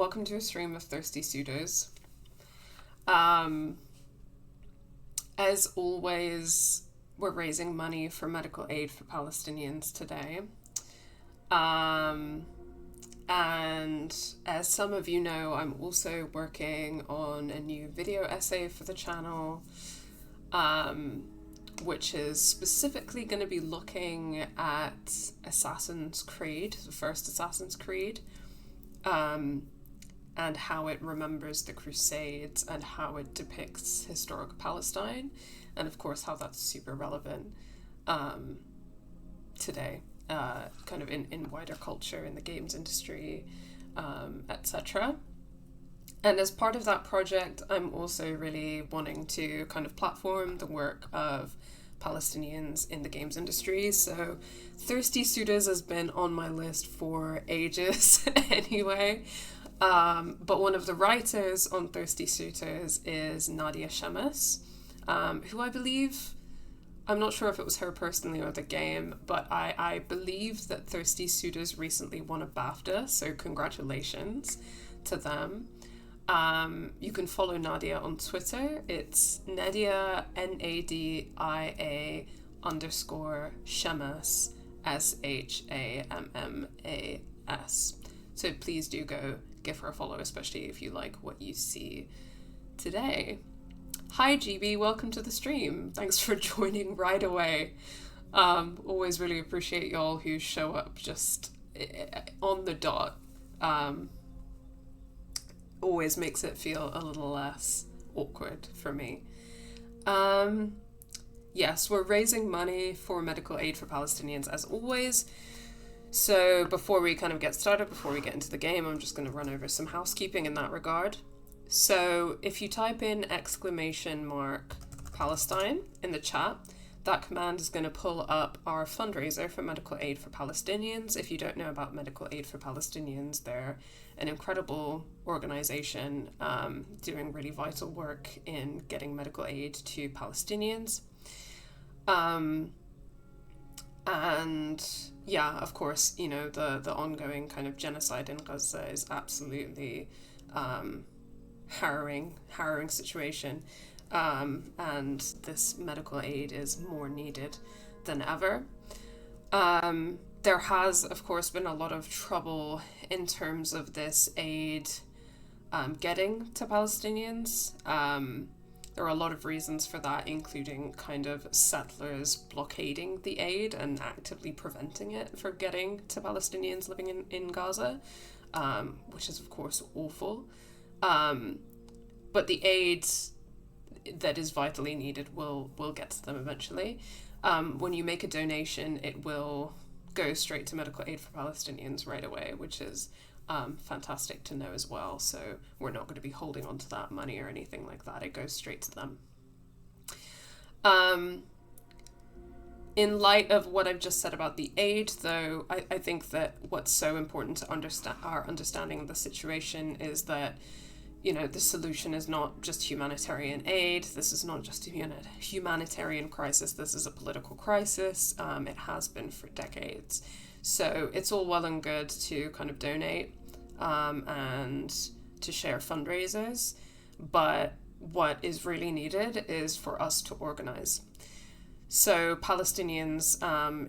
welcome to a stream of Thirsty Suitors. As always, we're raising money for medical aid for Palestinians today. And as some of you know, I'm also working on a new video essay for the channel, which is specifically going to be looking at Assassin's Creed, the first Assassin's Creed, and how it remembers the Crusades and how it depicts historic Palestine, and of course how that's super relevant today, kind of in wider culture, in the games industry, etc. And as part of that project, I'm also really wanting to kind of platform the work of Palestinians in the games industry. So Thirsty Suitors has been on my list for ages anyway. But one of the writers on Thirsty Suitors is Nadia Shemes, who I believe, I'm not sure if it was her personally or the game, but I believe that Thirsty Suitors recently won a BAFTA, so congratulations to them. You can follow Nadia on Twitter. It's Nadia, Nadia _Shemes, SHAMMAS. So please do go give her a follow, especially if you like what you see today. Hi GB, welcome to the stream. Thanks for joining right away. Always really appreciate y'all who show up just on the dot. Always makes it feel a little less awkward for me. Yes, we're raising money for medical aid for Palestinians as always. So before we kind of get started, before we get into the game, I'm just going to run over some housekeeping in that regard. So if you type in !Palestine in the chat, that command is going to pull up our fundraiser for medical aid for Palestinians. If you don't know about medical aid for Palestinians, they're an incredible organization doing really vital work in getting medical aid to Palestinians. And yeah, of course, you know, the ongoing kind of genocide in Gaza is absolutely harrowing situation. And this medical aid is more needed than ever. There has, of course, been a lot of trouble in terms of this aid getting to Palestinians. There are a lot of reasons for that, including kind of settlers blockading the aid and actively preventing it from getting to Palestinians living in Gaza, which is, of course, awful. But the aid that is vitally needed will get to them eventually. When you make a donation, it will go straight to medical aid for Palestinians right away, which is fantastic to know as well. So we're not going to be holding on to that money or anything like that. It goes straight to them. In light of what I've just said about the aid, though, I think that what's so important to understand our understanding of the situation is that, you know, the solution is not just humanitarian aid. This is not just a humanitarian crisis. This is a political crisis. It has been for decades. So it's all well and good to kind of donate and to share fundraisers. But what is really needed is for us to organize. So Palestinians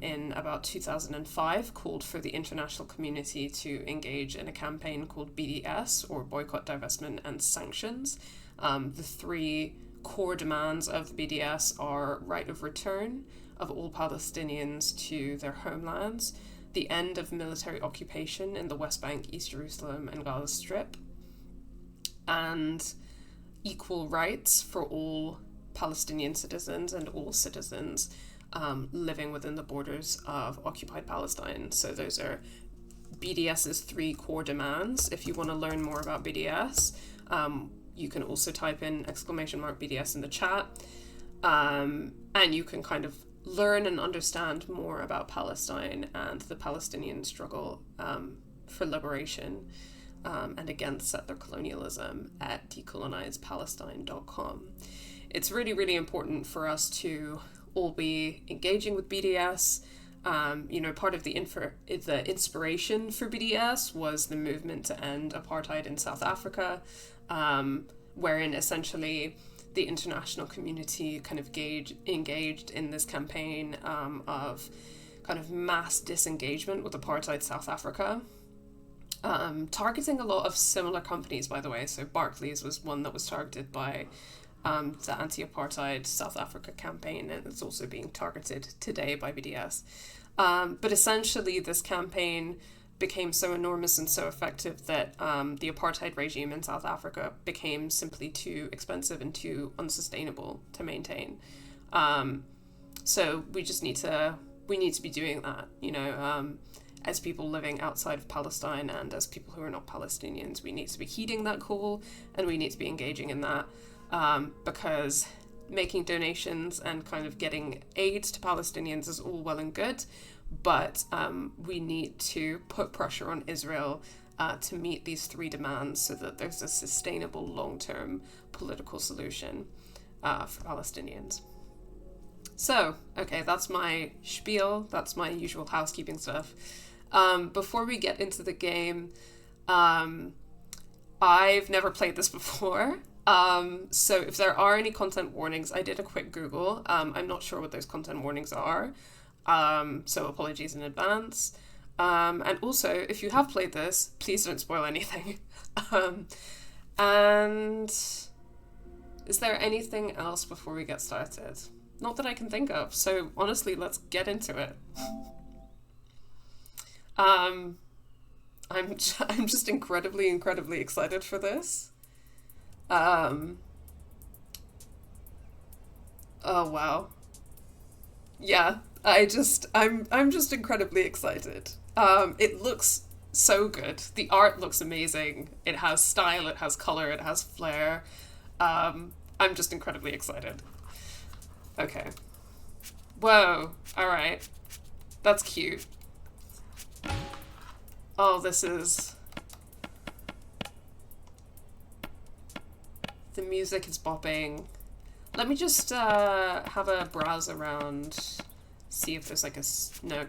in about 2005 called for the international community to engage in a campaign called BDS, or Boycott, Divestment and Sanctions. The three core demands of BDS are right of return of all Palestinians to their homelands, the end of military occupation in the West Bank, East Jerusalem and Gaza Strip, and equal rights for all Palestinian citizens and all citizens living within the borders of occupied Palestine. So those are BDS's three core demands. If you want to learn more about BDS, you can also type in !BDS in the chat, and you can kind of learn and understand more about Palestine and the Palestinian struggle for liberation and against settler colonialism at decolonizepalestine.com. It's really, really important for us to all be engaging with BDS Part of the inspiration for BDS was the movement to end apartheid in South Africa, wherein essentially the international community kind of engaged in this campaign of kind of mass disengagement with apartheid South Africa, targeting a lot of similar companies, by the way. So Barclays was one that was targeted by the anti-apartheid South Africa campaign, and it's also being targeted today by BDS. But essentially this campaign became so enormous and so effective that the apartheid regime in South Africa became simply too expensive and too unsustainable to maintain. So we need to be doing that, as people living outside of Palestine and as people who are not Palestinians. We need to be heeding that call, and we need to be engaging in that, because making donations and kind of getting aid to Palestinians is all well and good, but we need to put pressure on Israel to meet these three demands so that there's a sustainable long-term political solution for Palestinians. So, okay, that's my spiel. That's my usual housekeeping stuff. Before we get into the game, I've never played this before. So if there are any content warnings, I did a quick Google. I'm not sure what those content warnings are. So apologies in advance. And also, if you have played this, please don't spoil anything. And is there anything else before we get started? Not that I can think of. So honestly, let's get into it. I'm just incredibly excited for this. Oh wow. Yeah, I'm just incredibly excited. It looks so good. The art looks amazing. It has style, it has color, it has flair. I'm just incredibly excited. Okay. Whoa. All right. That's cute. Oh, the music is bopping. Let me just have a browse around, see if there's like no.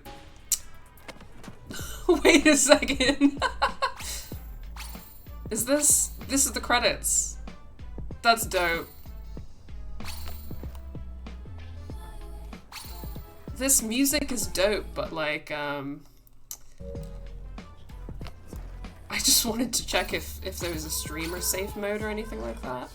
Wait a second. This is the credits. That's dope. This music is dope, but like, I just wanted to check if there was a streamer safe mode or anything like that.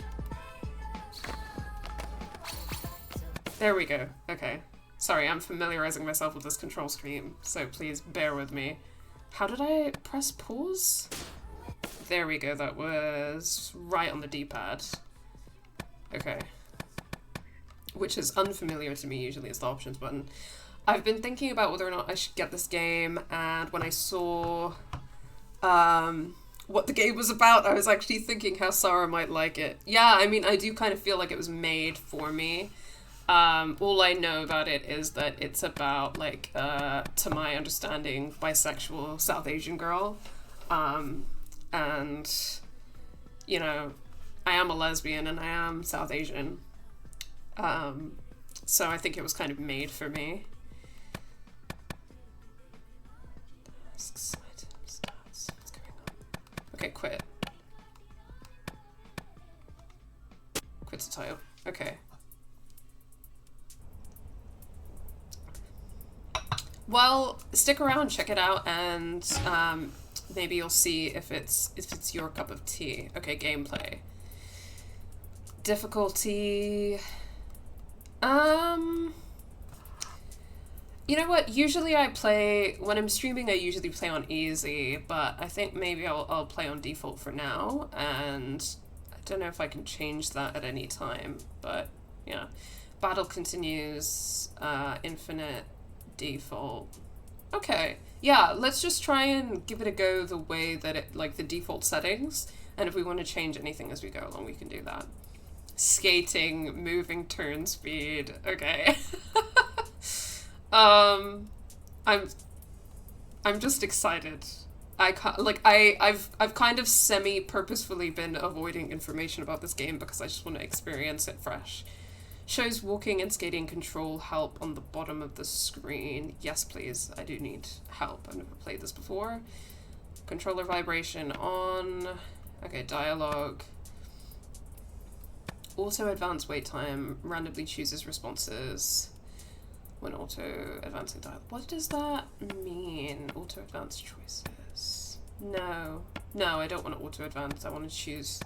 There we go. Okay. Sorry, I'm familiarizing myself with this control scheme, so please bear with me. How did I press pause? There we go, that was right on the D-pad. Okay. Which is unfamiliar to me, usually it's the options button. I've been thinking about whether or not I should get this game, and when I saw what the game was about, I was actually thinking how Sara might like it. Yeah, I mean, I do kind of feel like it was made for me. All I know about it is that it's about, like, to my understanding, bisexual South Asian girl. And, you know, I am a lesbian and I am South Asian. So I think it was kind of made for me. Tasks, items, stats, what's going on? Okay, quit. Quit the title. Okay. Well, stick around, check it out, and maybe you'll see if it's your cup of tea. Okay, gameplay. Difficulty. You know what? Usually when I'm streaming, I usually play on easy, but I think maybe I'll play on default for now, and I don't know if I can change that at any time, but yeah. Battle continues, infinite, default. Okay, yeah, let's just try and give it a go the way that it, like the default settings, and if we want to change anything as we go along, we can do that. Skating, moving turn speed, okay. I'm just excited. I've kind of semi-purposefully been avoiding information about this game because I just want to experience it fresh. Shows walking and skating control help on the bottom of the screen. Yes, please. I do need help. I've never played this before. Controller vibration on. Okay, dialogue. Auto advance wait time. Randomly chooses responses when auto advancing dialogue. What does that mean? Auto advance choices. No. No, I don't want to auto advance. I want to choose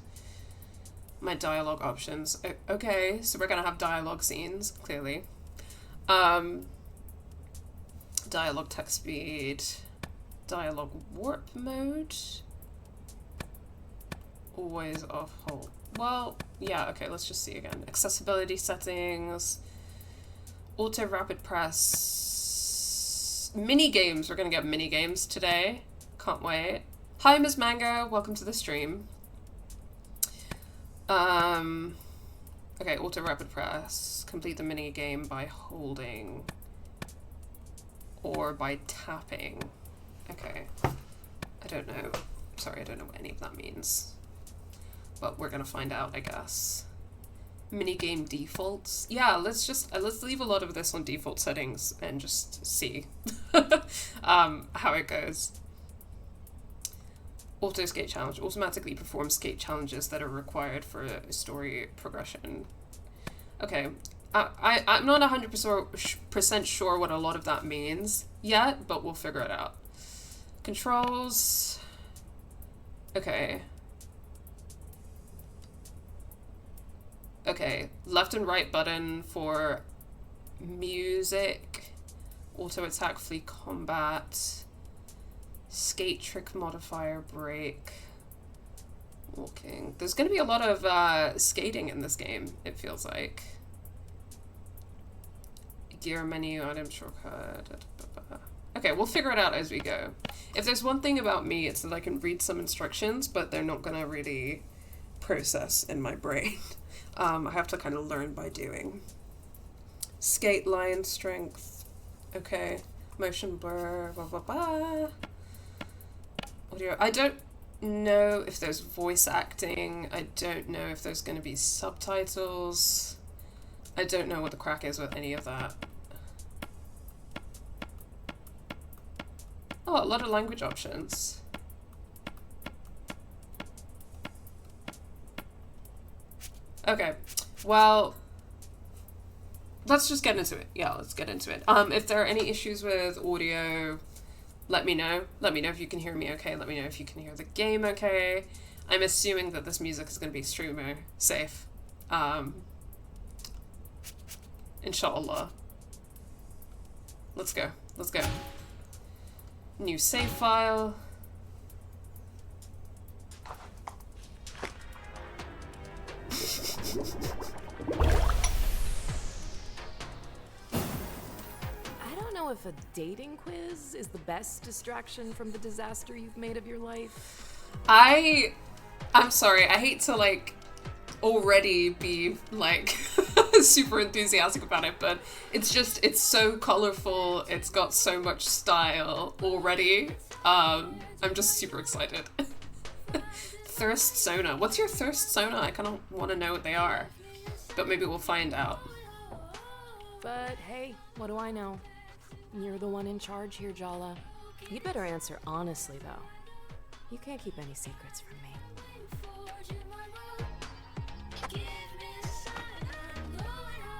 my dialogue options. Okay, so we're gonna have dialogue scenes, clearly. Dialogue text speed. Dialogue warp mode. Always off hold. Well, yeah, okay, let's just see again. Accessibility settings. Auto rapid press. Mini games. We're gonna get mini games today. Can't wait. Hi, Ms. Mango. Welcome to the stream. Okay, auto rapid press. Complete the mini game by holding or by tapping. Okay. I don't know. Sorry, I don't know what any of that means. But we're gonna find out, I guess. Minigame defaults. Yeah, let's leave a lot of this on default settings and just see how it goes. Auto skate challenge. Automatically perform skate challenges that are required for story progression. Okay. I'm not 100% sure what a lot of that means yet, but we'll figure it out. Controls. Okay. Okay. Left and right button for music. Auto attack, flee combat. Skate trick modifier, break. Walking. There's going to be a lot of skating in this game, it feels like. Gear menu, item shortcut. Okay, we'll figure it out as we go. If there's one thing about me, it's that I can read some instructions, but they're not going to really process in my brain. I have to kind of learn by doing. Skate line strength. Okay. Motion blur. Blah, blah, blah. Audio. I don't know if there's voice acting. I don't know if there's going to be subtitles. I don't know what the crack is with any of that. Oh, a lot of language options. Okay, well, let's just get into it. Yeah, let's get into it. If there are any issues with audio, let me know. Let me know if you can hear me okay. Let me know if you can hear the game okay. I'm assuming that this music is going to be streamer safe. Inshallah. Let's go. Let's go. New save file. I don't know if a dating quiz is the best distraction from the disaster you've made of your life. I'm sorry, I hate to like already be like super enthusiastic about it, but it's so colorful, it's got so much style already. I'm just super excited. Thirst Sona. What's your Thirst Sona? I kind of want to know what they are, but maybe we'll find out. But hey, what do I know? You're the one in charge here, Jala. You'd better answer honestly, though. You can't keep any secrets from me.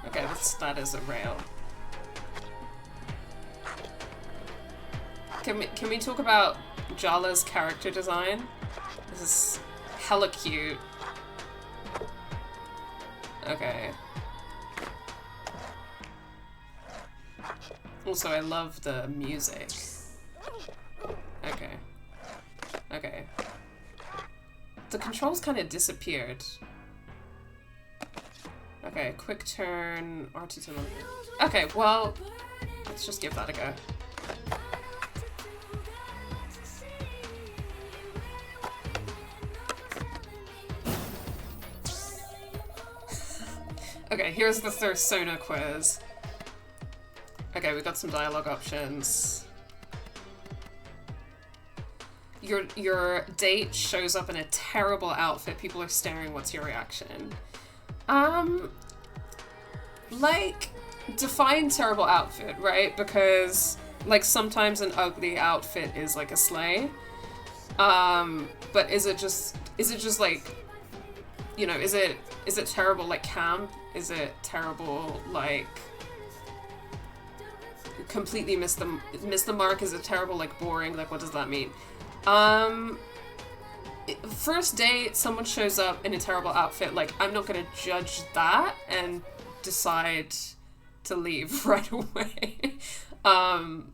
Okay, that is a rail. Can we talk about Jala's character design? This is hella cute. Okay. Also, I love the music. Okay. Okay. The controls kind of disappeared. Okay, quick turn, R2 to 1. Okay, well, let's just give that a go. Okay, here's the Thirst Sona quiz. Okay, we got some dialogue options. Your date shows up in a terrible outfit. People are staring. What's your reaction? like, define terrible outfit, right? Because, like, sometimes an ugly outfit is, like, a slay. But is it just, like, you know, is it terrible, like, camp? Is it terrible, like, completely miss the mark? Is it terrible, like, boring? Like, what does that mean? First date, someone shows up in a terrible outfit, like, I'm not gonna judge that and decide to leave right away.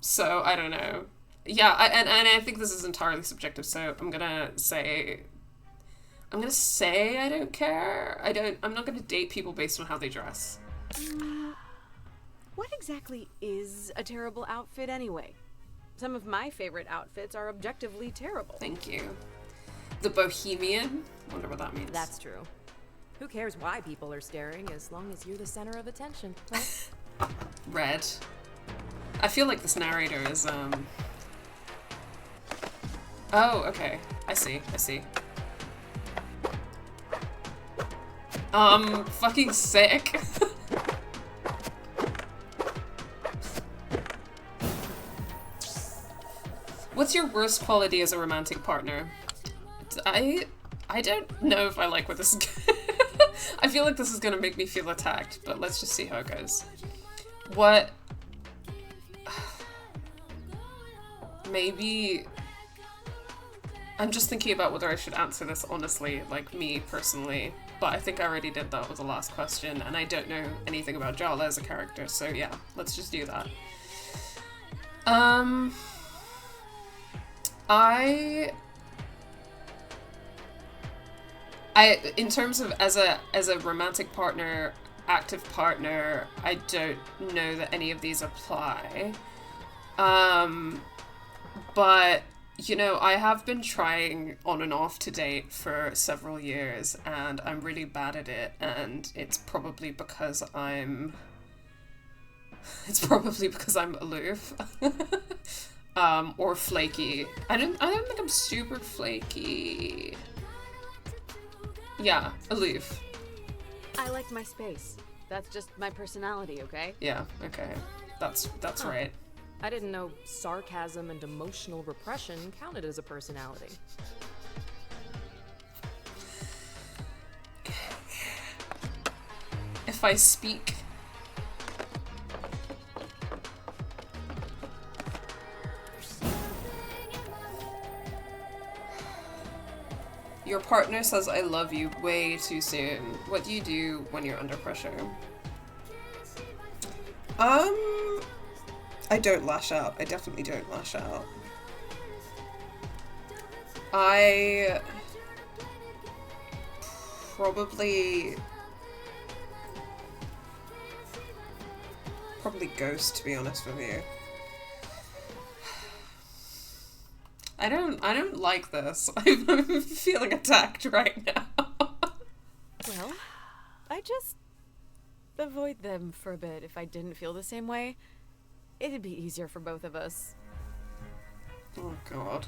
So, I don't know. Yeah, and I think this is entirely subjective, so I'm gonna say I don't care. I'm not gonna date people based on how they dress. What exactly is a terrible outfit anyway? Some of my favorite outfits are objectively terrible. Thank you. The bohemian? Wonder what that means. That's true. Who cares why people are staring as long as you're the center of attention, right? Red. I feel like this narrator is, Oh, okay. I see. Fucking sick. What's your worst quality as a romantic partner? I don't know if I like where this is I feel like this is gonna make me feel attacked, but let's just see how it goes. What? Maybe... I'm just thinking about whether I should answer this honestly, like me personally, but I think I already did that with the last question, and I don't know anything about Jala as a character, so yeah, let's just do that. In terms of as a romantic partner, active partner, I don't know that any of these apply. But you know, I have been trying on and off to date for several years, and I'm really bad at it, and it's probably because I'm aloof. Or flaky. I don't think I'm super flaky. Yeah, aloof. I like my space. That's just my personality, okay? Yeah, okay. That's right. I didn't know sarcasm and emotional repression counted as a personality. If I speak... Your partner says I love you way too soon. What do you do when you're under pressure? I don't lash out. I definitely don't lash out. I probably ghost, to be honest with you. I don't like this. I'm feeling attacked right now. Well, I just avoid them for a bit if I didn't feel the same way. It'd be easier for both of us. Oh god.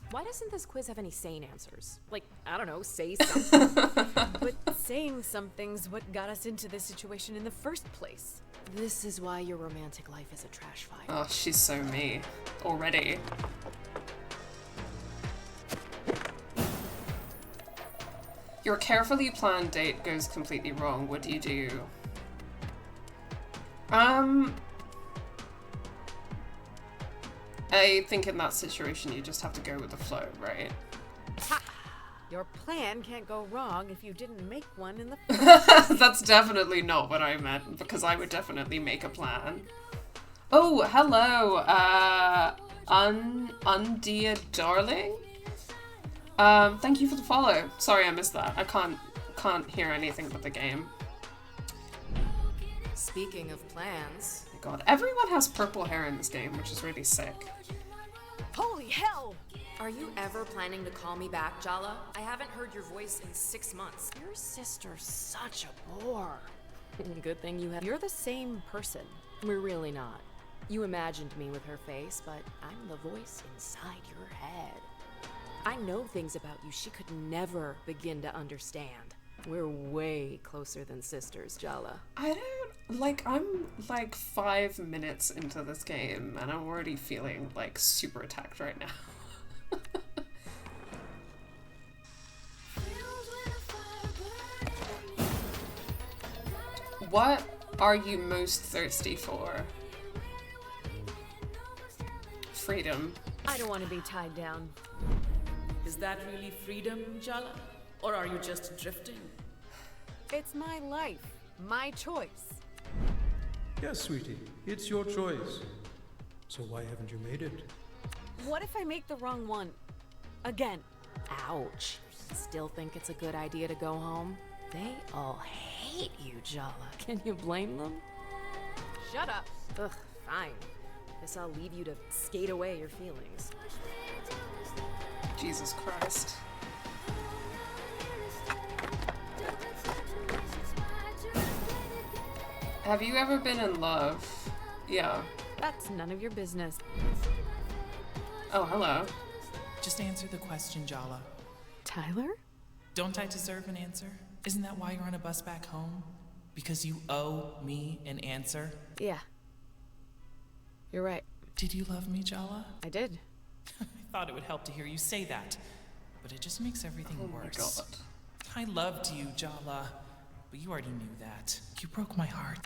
Why doesn't this quiz have any sane answers? Like, I don't know, say something. But saying something's what got us into this situation in the first place. This is why your romantic life is a trash fire. Oh, she's so me. Already. Your carefully planned date goes completely wrong. What do you do? I think in that situation you just have to go with the flow, right? Ha! Your plan can't go wrong if you didn't make one in the first. That's definitely not what I meant, because I would definitely make a plan. Oh, hello, Undia Darling? Thank you for the follow. Sorry I missed that. I can't hear anything but the game. Speaking of plans... Oh my god, everyone has purple hair in this game, which is really sick. Holy hell! Are you ever planning to call me back, Jala? I haven't heard your voice in 6 months. Your sister's such a bore. Good thing you have... You're the same person. We're really not. You imagined me with her face, but I'm the voice inside your head. I know things about you she could never begin to understand. We're way closer than sisters, Jala. I'm like 5 minutes into this game and I'm already feeling like super attacked right now. What are you most thirsty for? Freedom. I don't want to be tied down. Is that really freedom, Jala? Or are you just drifting? It's my life, my choice. Yes, sweetie, it's your choice. So why haven't you made it? What if I make the wrong one? Again. Ouch. Still think it's a good idea to go home? They all hate you, Jala. Can you blame them? Shut up. Ugh, fine. Guess I'll leave you to skate away your feelings. Jesus Christ. Have you ever been in love? Yeah. That's none of your business. Oh, hello. Just answer the question, Jala. Tyler? Don't I deserve an answer? Isn't that why you're on a bus back home? Because you owe me an answer? Yeah. You're right. Did you love me, Jala? I did. I thought it would help to hear you say that, but it just makes everything Oh my worse. God. I loved you, Jala, but you already knew that. You broke my heart.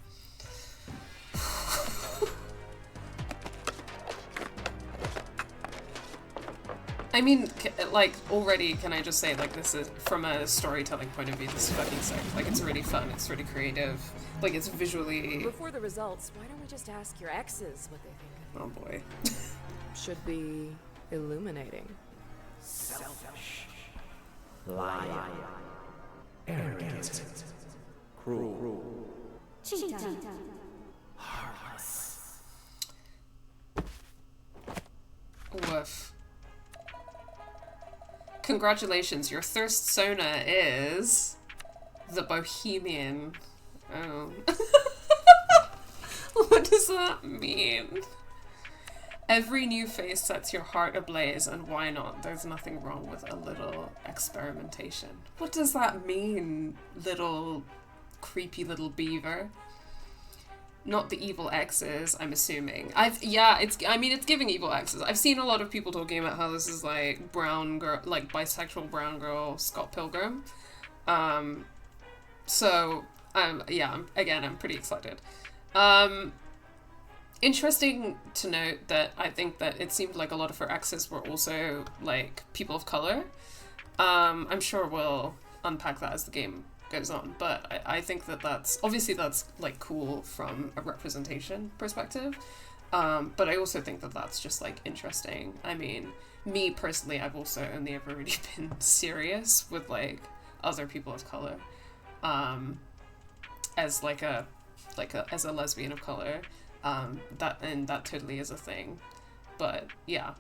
I mean, like, already, can I just say, like, this is, from a storytelling point of view, this is fucking sick. Like, it's really fun, it's really creative. Like, it's visually... Before the results, why don't we just ask your exes what they think? Oh boy. Should be illuminating. Selfish, lying, arrogant, cruel, heartless. Woof. Congratulations, your thirst sona is... the Bohemian. Oh. What does that mean? Every new face sets your heart ablaze, and why not? There's nothing wrong with a little experimentation. What does that mean, little creepy little beaver? Not the evil exes, I'm assuming. It's giving evil exes. I've seen a lot of people talking about how this is like brown girl, like bisexual brown girl Scott Pilgrim. I'm pretty excited. Interesting to note that I think that it seemed like a lot of her exes were also like people of color. I'm sure we'll unpack that as the game goes on, but I think that that's like cool from a representation perspective. But I also think that that's just like interesting. I mean, me personally, I've also only ever really been serious with like other people of color, as a lesbian of color. That totally is a thing. But yeah.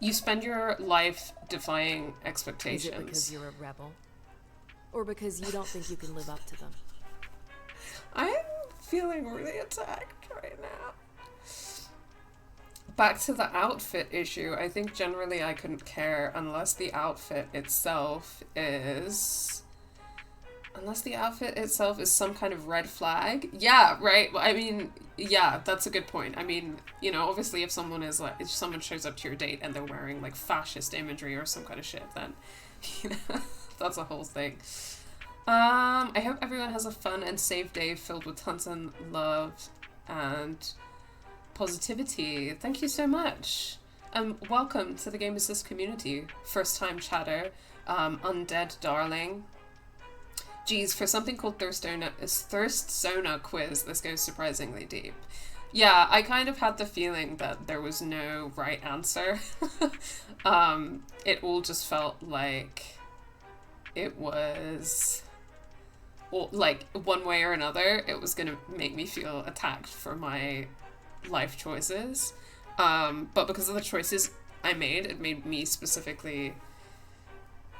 You spend your life defying expectations. Is it because you're a rebel? Or because you don't think you can live up to them? I'm feeling really attacked right now. Back to the outfit issue. I think generally I couldn't care unless the outfit itself is some kind of red flag. Yeah, right. I mean, yeah, that's a good point. I mean, you know, obviously if someone shows up to your date and they're wearing like fascist imagery or some kind of shit, then, you know, that's a whole thing. I hope everyone has a fun and safe day filled with tons of love and positivity. Thank you so much. Welcome to the Game Assist community. First time chatter, Undead Darling. Geez, for something called Thirst Sona quiz, this goes surprisingly deep. Yeah, I kind of had the feeling that there was no right answer. It all just felt like it was, like, one way or another, it was gonna make me feel attacked for my life choices. But because of the choices I made, it made me specifically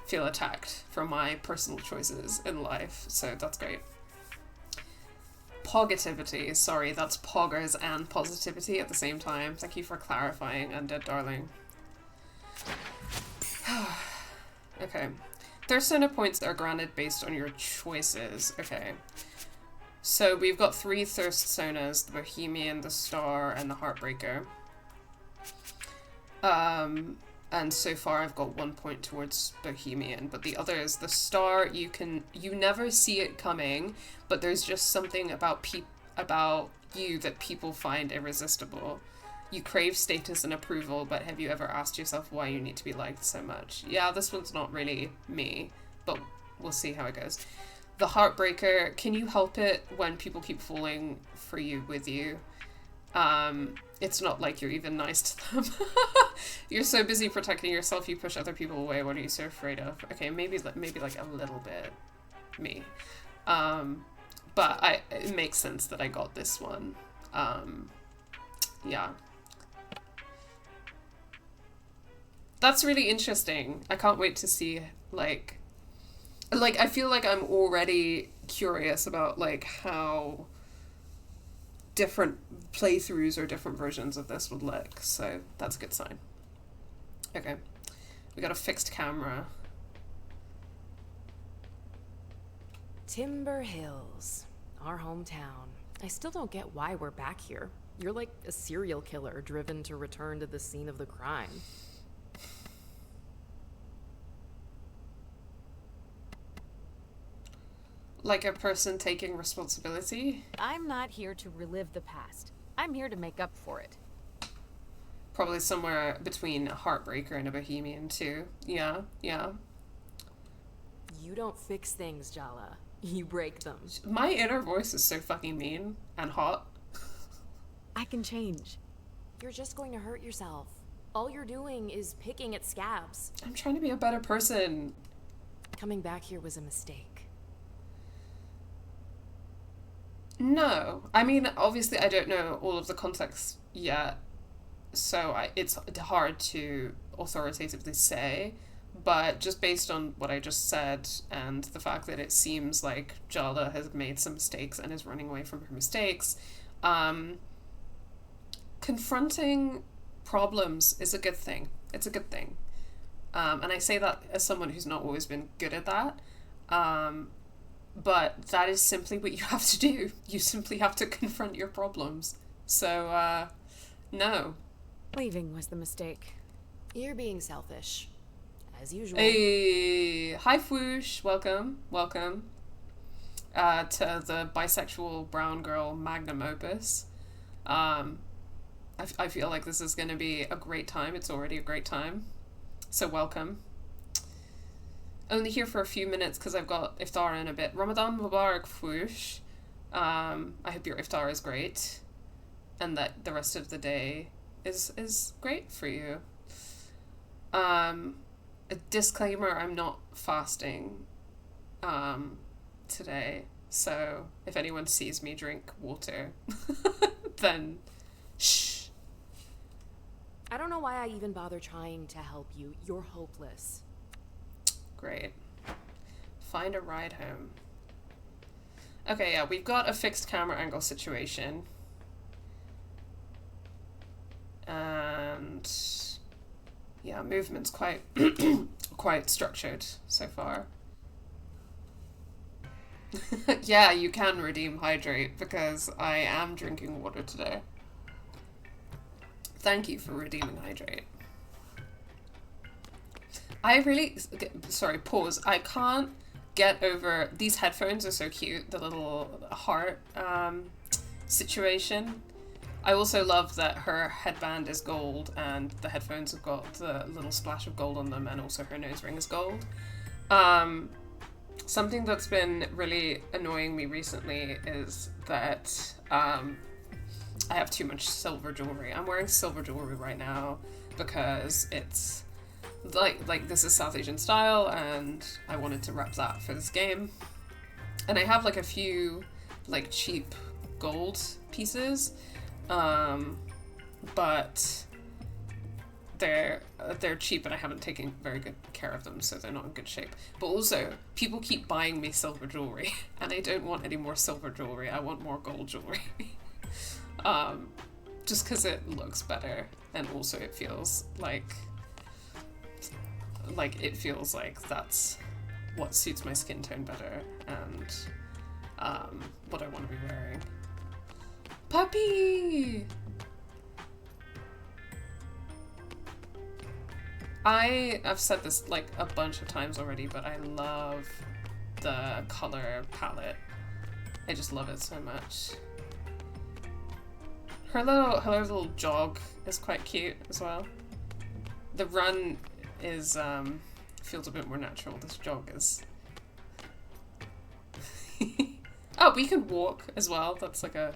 feel attacked for my personal choices in life, so that's great. Pogativity, sorry, that's poggers and positivity at the same time. Thank you for clarifying, Undead Darling. Okay. Thirst points are granted based on your choices. Okay. So we've got 3 thirst sonas, the Bohemian, the Star, and the Heartbreaker. And so far I've got 1 point towards Bohemian, but the others, the Star, you never see it coming, but there's just something about you that people find irresistible. You crave status and approval, but have you ever asked yourself why you need to be liked so much? Yeah, this one's not really me, but we'll see how it goes. The Heartbreaker, can you help it when people keep falling for you with you? It's not like you're even nice to them. You're so busy protecting yourself, you push other people away. What are you so afraid of? Okay, maybe like a little bit me. But it makes sense that I got this one. Yeah. That's really interesting. I can't wait to see, like I feel like I'm already curious about, like, how different playthroughs or different versions of this would look, so that's a good sign. Okay. We got a fixed camera. Timber Hills, our hometown. I still don't get why we're back here. You're like a serial killer driven to return to the scene of the crime. Like a person taking responsibility? I'm not here to relive the past. I'm here to make up for it. Probably somewhere between a Heartbreaker and a Bohemian, too. Yeah, yeah. You don't fix things, Jala. You break them. My inner voice is so fucking mean and hot. I can change. You're just going to hurt yourself. All you're doing is picking at scabs. I'm trying to be a better person. Coming back here was a mistake. No. I mean, obviously I don't know all of the context yet, so it's hard to authoritatively say, but just based on what I just said and the fact that it seems like Jala has made some mistakes and is running away from her mistakes, confronting problems is a good thing. It's a good thing. And I say that as someone who's not always been good at that. But that is simply what you have to do. You simply have to confront your problems. So, no. Leaving was the mistake. You're being selfish. As usual. Hey, hi Fwoosh, welcome, welcome. To the bisexual brown girl magnum opus. I feel like this is going to be a great time. It's already a great time. So welcome. Only here for a few minutes because I've got iftar in a bit. Ramadan Mubarak Fwoosh. I hope your iftar is great. And that the rest of the day is great for you. A disclaimer, I'm not fasting today. So if anyone sees me drink water, then shh. I don't know why I even bother trying to help you. You're hopeless. Great. Find a ride home. Okay, yeah, we've got a fixed camera angle situation. And yeah, movement's quite quite structured so far. Yeah, you can redeem hydrate because I am drinking water today. Thank you for redeeming hydrate. Sorry, pause. I can't get over, these headphones are so cute, the little heart situation. I also love that her headband is gold and the headphones have got the little splash of gold on them, and also her nose ring is gold. Something that's been really annoying me recently is that I have too much silver jewelry. I'm wearing silver jewelry right now because it's like this is South Asian style and I wanted to rep that for this game. And I have like a few like cheap gold pieces, but they're cheap and I haven't taken very good care of them, so they're not in good shape. But also, people keep buying me silver jewelry and I don't want any more silver jewelry. I want more gold jewelry. Just because it looks better and also it feels like that's what suits my skin tone better and what I want to be wearing. Puppy! I've said this like a bunch of times already, but I love the color palette. I just love it so much. Her little jog is quite cute as well. The run is feels a bit more natural. This jog is. Oh, we could walk as well. That's like a.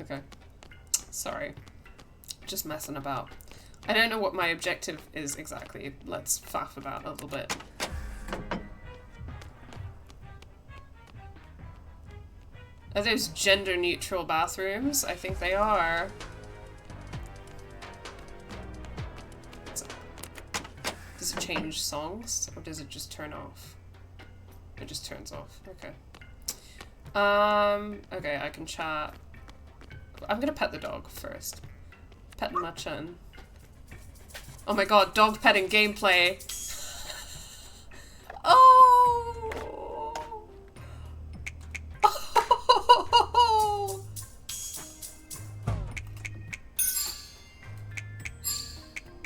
Okay. Sorry. Just messing about. I don't know what my objective is exactly. Let's faff about a little bit. Are those gender-neutral bathrooms? I think they are. Does it change songs? Or does it just turn off? It just turns off. Okay. Okay, I can chat. I'm gonna pet the dog first. Pet Machan. Oh my god, dog petting gameplay. Oh! Oh!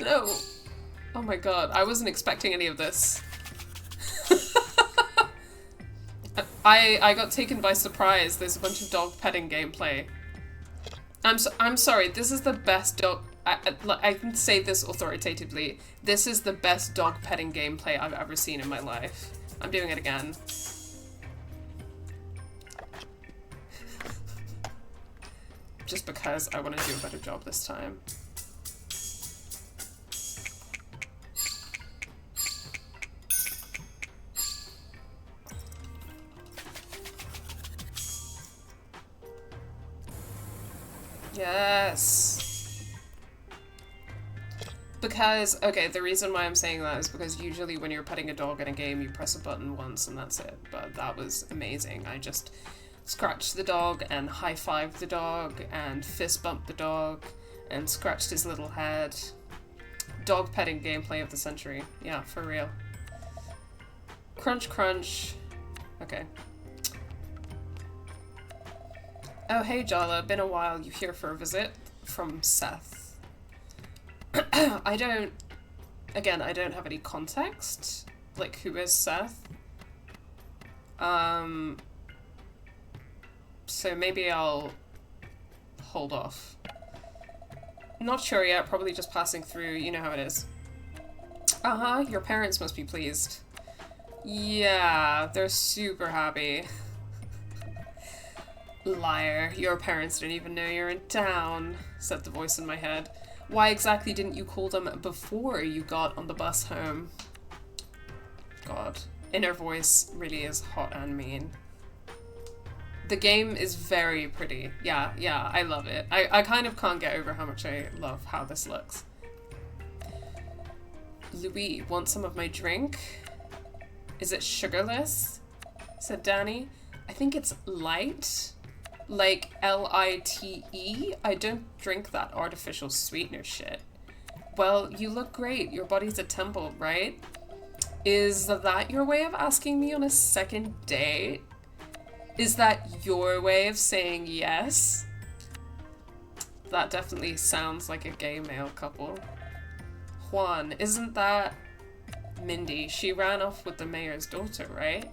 No. Oh my god, I wasn't expecting any of this. I got taken by surprise. There's a bunch of dog petting gameplay. I'm sorry, this is the best dog... I can say this authoritatively. This is the best dog petting gameplay I've ever seen in my life. I'm doing it again. Just because I want to do a better job this time. Yes. Because, okay, the reason why I'm saying that is because usually when you're petting a dog in a game, you press a button once and that's it. But that was amazing. I just scratched the dog and high-fived the dog and fist-bumped the dog and scratched his little head. Dog petting gameplay of the century. Yeah, for real. Crunch, crunch. Okay. Oh, hey Jala, been a while. You here for a visit? From Seth. I don't have any context. Like, who is Seth? So maybe I'll hold off. Not sure yet, probably just passing through, you know how it is. Uh-huh, your parents must be pleased. Yeah, they're super happy. Liar, your parents don't even know you're in town, said the voice in my head. Why exactly didn't you call them before you got on the bus home? God, inner voice really is hot and mean. The game is very pretty. Yeah, I love it. I kind of can't get over how much I love how this looks. Louis, want some of my drink? Is it sugarless? Said Danny. I think it's light. Like L-I-T-E? I don't drink that artificial sweetener shit. Well, you look great. Your body's a temple, right? Is that your way of asking me on a second date? Is that your way of saying yes? That definitely sounds like a gay male couple. Juan, isn't that Mindy? She ran off with the mayor's daughter, right?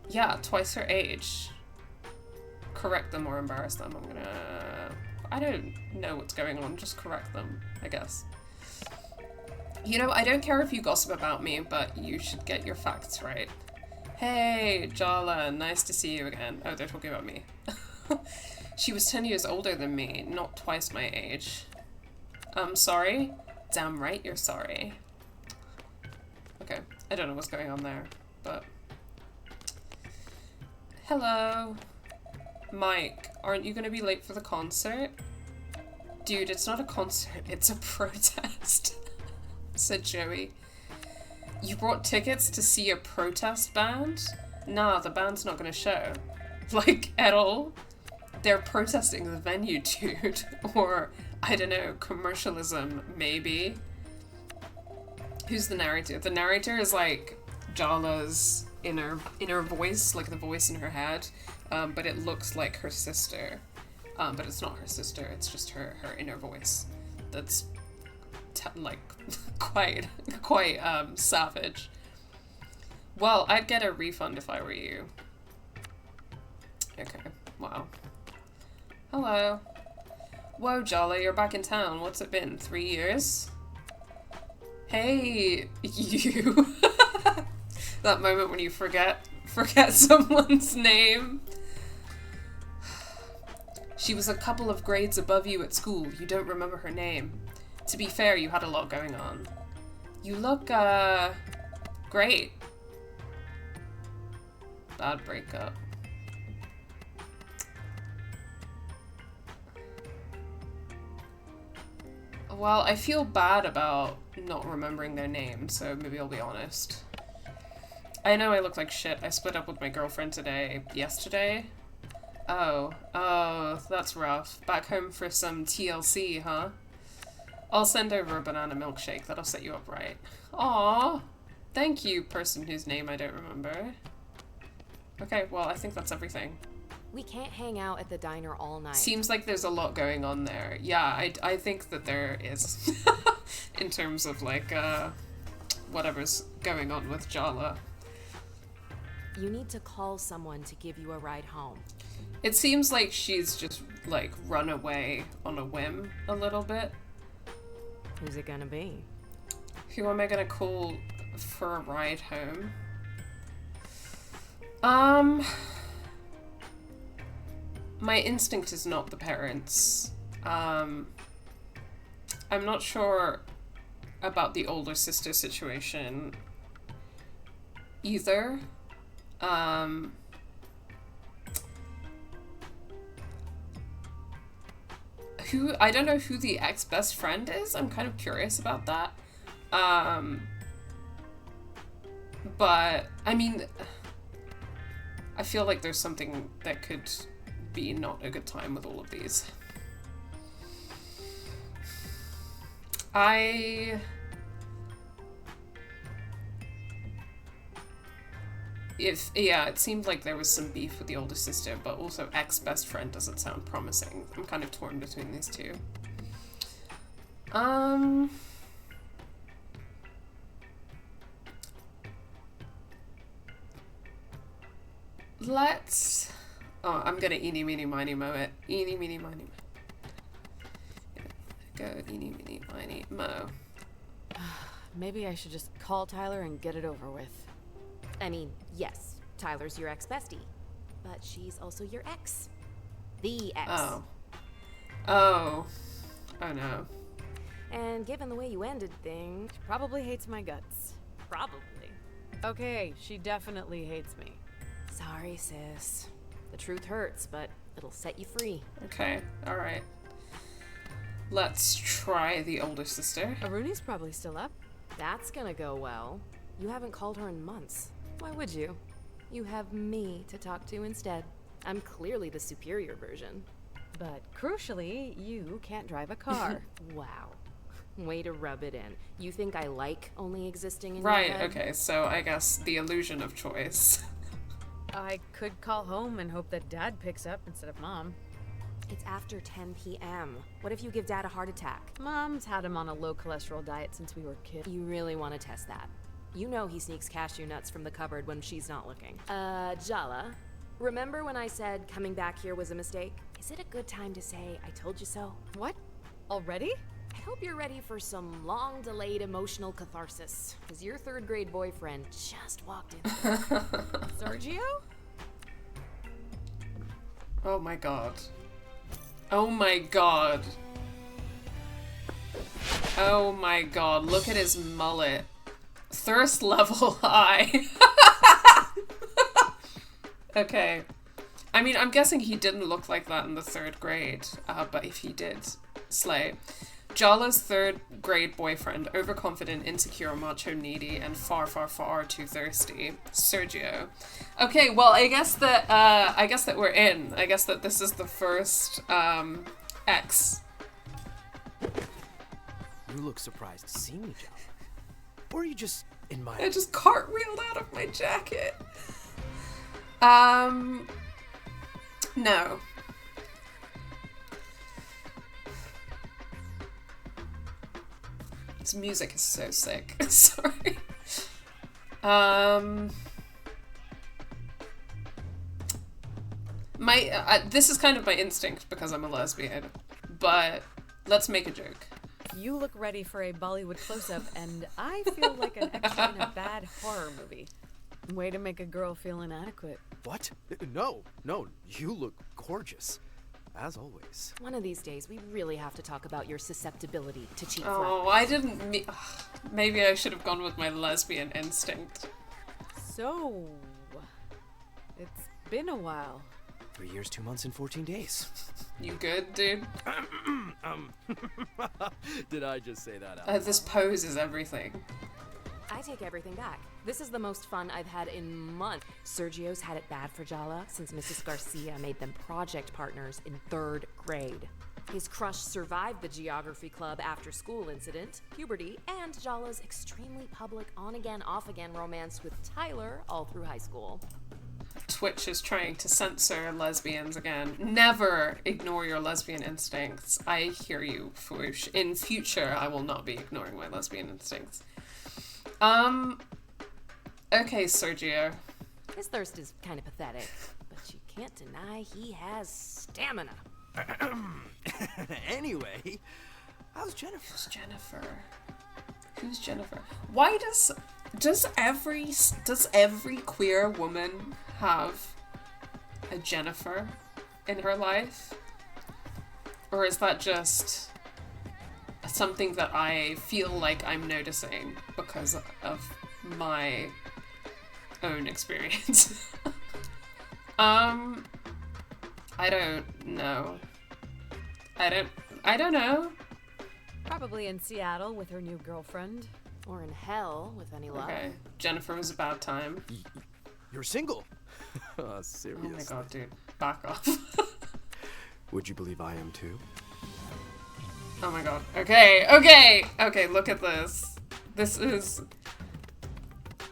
Yeah, twice her age. Correct them or embarrass them. I don't know what's going on, just correct them, I guess. You know, I don't care if you gossip about me, but you should get your facts right. Hey, Jala, nice to see you again. Oh, they're talking about me. She was 10 years older than me, not twice my age. Sorry? Damn right you're sorry. Okay, I don't know what's going on there, but... Hello. Mike, aren't you gonna be late for the concert? Dude, it's not a concert, it's a protest, said Joey. You brought tickets to see a protest band? Nah, the band's not gonna show. Like, at all. They're protesting the venue, dude. Or, I don't know, commercialism, maybe. Who's the narrator? The narrator is like Jala's inner voice, like the voice in her head, but it looks like her sister. But it's not her sister, it's just her inner voice. That's like quite savage. Well, I'd get a refund if I were you. Okay, wow. Hello. Whoa, Jala, you're back in town. What's it been, 3 years? Hey, you. That moment when you forget someone's name. She was a couple of grades above you at school. You don't remember her name. To be fair, you had a lot going on. You look, great. Bad breakup. Well, I feel bad about not remembering their name, so maybe I'll be honest. I know I look like shit. I split up with my girlfriend yesterday. Oh, that's rough. Back home for some TLC, huh? I'll send over a banana milkshake. That'll set you up right. Aww. Thank you, person whose name I don't remember. Okay, well, I think that's everything. We can't hang out at the diner all night. Seems like there's a lot going on there. Yeah, I think that there is. In terms of, like, whatever's going on with Jala. You need to call someone to give you a ride home. It seems like she's just, like, run away on a whim a little bit. Who's it gonna be? Who am I gonna call for a ride home? My instinct is not the parents. I'm not sure about the older sister situation either. I don't know who the ex-best friend is. I'm kind of curious about that. But, I mean, I feel like there's something that could be not a good time with all of these. It seemed like there was some beef with the older sister, but also ex-best friend doesn't sound promising. I'm kind of torn between these two. Let's... Oh, I'm gonna eeny, meeny, miny, moe it. Eeny, meeny, miny, moe. Go, eeny, meeny, miny, moe. Maybe I should just call Tyler and get it over with. I mean, yes, Tyler's your ex-bestie, but she's also your ex. The ex. Oh no. And given the way you ended things, She probably hates my guts. probably. Okay, she definitely hates me. Sorry, sis. The truth hurts, but it'll set you free. Okay, alright. Let's try the older sister. Aruni's probably still up. That's gonna go well. You haven't called her in months. Why would you? You have me to talk to instead. I'm clearly the superior version. But crucially, you can't drive a car. Wow. Way to rub it in. You think I like only existing in Right, your head? okay, so I guess the illusion of choice. I could call home and hope that Dad picks up instead of Mom. It's after 10 p.m. What if you give Dad a heart attack? Mom's had him on a low cholesterol diet since we were kids. You really want to test that? You know he sneaks cashew nuts from the cupboard when she's not looking. Jala, remember when I said coming back here was a mistake? Is it a good time to say I told you so? What? Already? I hope you're ready for some long-delayed emotional catharsis, because your third-grade boyfriend just walked in. Sergio? Oh my god. Oh my god. Oh my god, look at his mullet. Thirst level high. Okay. I mean, I'm guessing he didn't look like that in the 3rd grade, but if he did, slay. Jala's 3rd grade boyfriend, overconfident, insecure, macho, needy, and far, far, far too thirsty. Sergio. Okay, well, I guess that we're in. I guess that this is the first, X. You look surprised to see me, Jala. Or are you just in my... I just cartwheeled out of my jacket. No. This music is so sick. Sorry. This is kind of my instinct because I'm a lesbian, but let's make a joke. You look ready for a Bollywood close-up, and I feel like an extra in a bad horror movie. Way to make a girl feel inadequate. What? No, you look gorgeous. As always. One of these days, we really have to talk about your susceptibility to cheap Oh, I didn't maybe I should have gone with my lesbian instinct. So, it's been a while. 3 years, 2 months, and 14 days. You good, dude? Did I just say that out? This pose is everything. I take everything back. This is the most fun I've had in months. Sergio's had it bad for Jala since Mrs. Garcia made them project partners in 3rd grade. His crush survived the geography club after school incident, puberty, and Jala's extremely public on-again, off-again romance with Tyler all through high school. Twitch is trying to censor lesbians again. Never ignore your lesbian instincts. I hear you, Fwoosh. In future, I will not be ignoring my lesbian instincts. Okay, Sergio. His thirst is kind of pathetic, but you can't deny he has stamina. Anyway, how's Jennifer? Who's Jennifer? Why does every queer woman have a Jennifer in her life? Or is that just something that I feel like I'm noticing because of my own experience? I don't know. I don't know. Probably in Seattle with her new girlfriend. Or in hell, with any luck. Okay. Jennifer was about time. You're single? Seriously? Oh my god, dude. Back off. Would you believe I am too? Oh my god. Okay, look at this. This is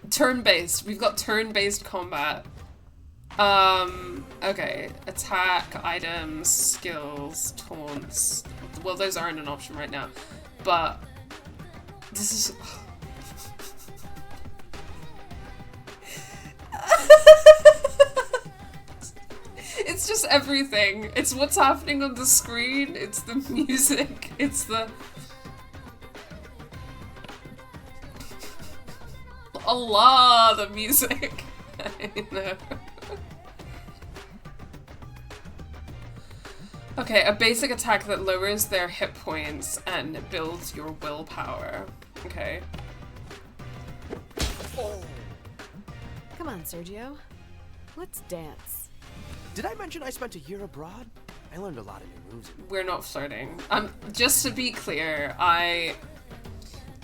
turn-based. We've got turn-based combat. Okay. Attack, items, skills, taunts. Well, those aren't an option right now. But this is... It's just everything. It's what's happening on the screen. It's the music. It's the... Allah, the music. I know. Okay, a basic attack that lowers their hit points and builds your willpower. Okay. Come on, Sergio. Let's dance. Did I mention I spent a year abroad? I learned a lot of new moves. We're not flirting. Just to be clear, I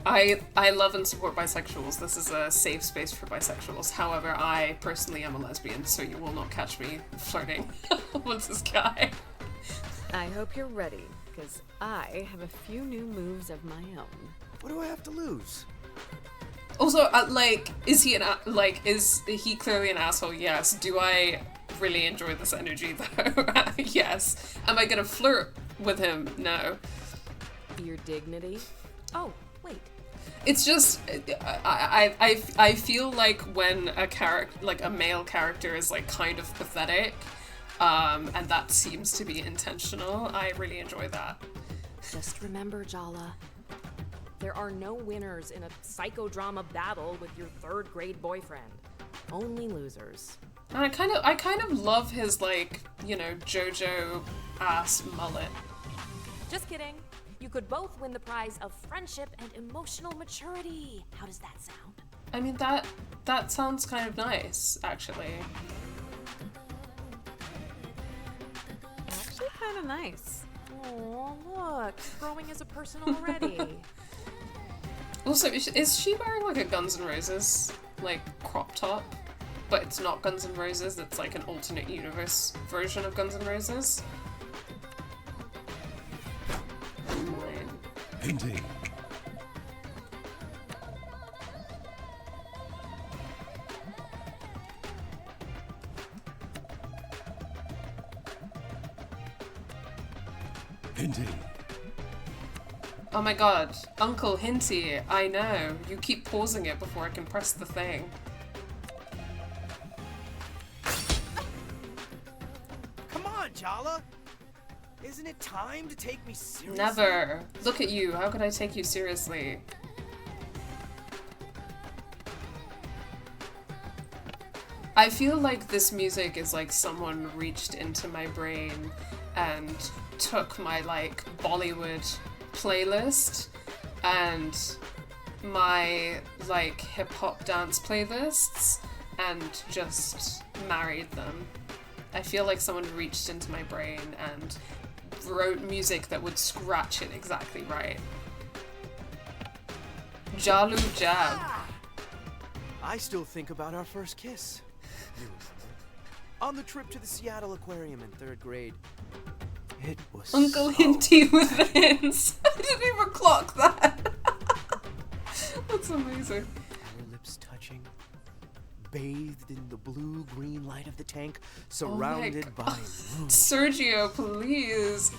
love and support bisexuals. This is a safe space for bisexuals. However, I personally am a lesbian, so you will not catch me flirting with this guy. I hope you're ready, because I have a few new moves of my own. What do I have to lose? Also, is he clearly an asshole? Yes. Do I really enjoy this energy though? Yes. Am I gonna flirt with him? No. Your dignity? Oh, wait. It's just, I feel like when a character, like a male character is like kind of pathetic, and that seems to be intentional, I really enjoy that. Just remember, Jala, there are no winners in a psychodrama battle with your 3rd grade boyfriend. Only losers. And I kind of love his, like, you know, JoJo ass mullet. Just kidding. You could both win the prize of friendship and emotional maturity. How does that sound? I mean, that sounds kind of nice, actually. Actually kind of nice. Oh, look. Growing as a person already. Also, is she wearing, like, a Guns N' Roses, like, crop top? But it's not Guns N' Roses, it's like an alternate universe version of Guns N' Roses. Indeed. Indeed. Oh my god, Uncle Hinty, I know. You keep pausing it before I can press the thing. Come on, Jala! Isn't it time to take me seriously? Never. Look at you, how could I take you seriously? I feel like this music is like someone reached into my brain and took my like Bollywood playlist and my like hip hop dance playlists and just married them. I feel like someone reached into my brain and wrote music that would scratch it exactly right. Jalu Jab. I still think about our first kiss. You remember? On the trip to the Seattle Aquarium in 3rd grade. It was Uncle so Hinty with the hints. I didn't even clock that. That's amazing. Our lips touching, bathed in the blue-green light of the tank, surrounded by moon. Sergio, please.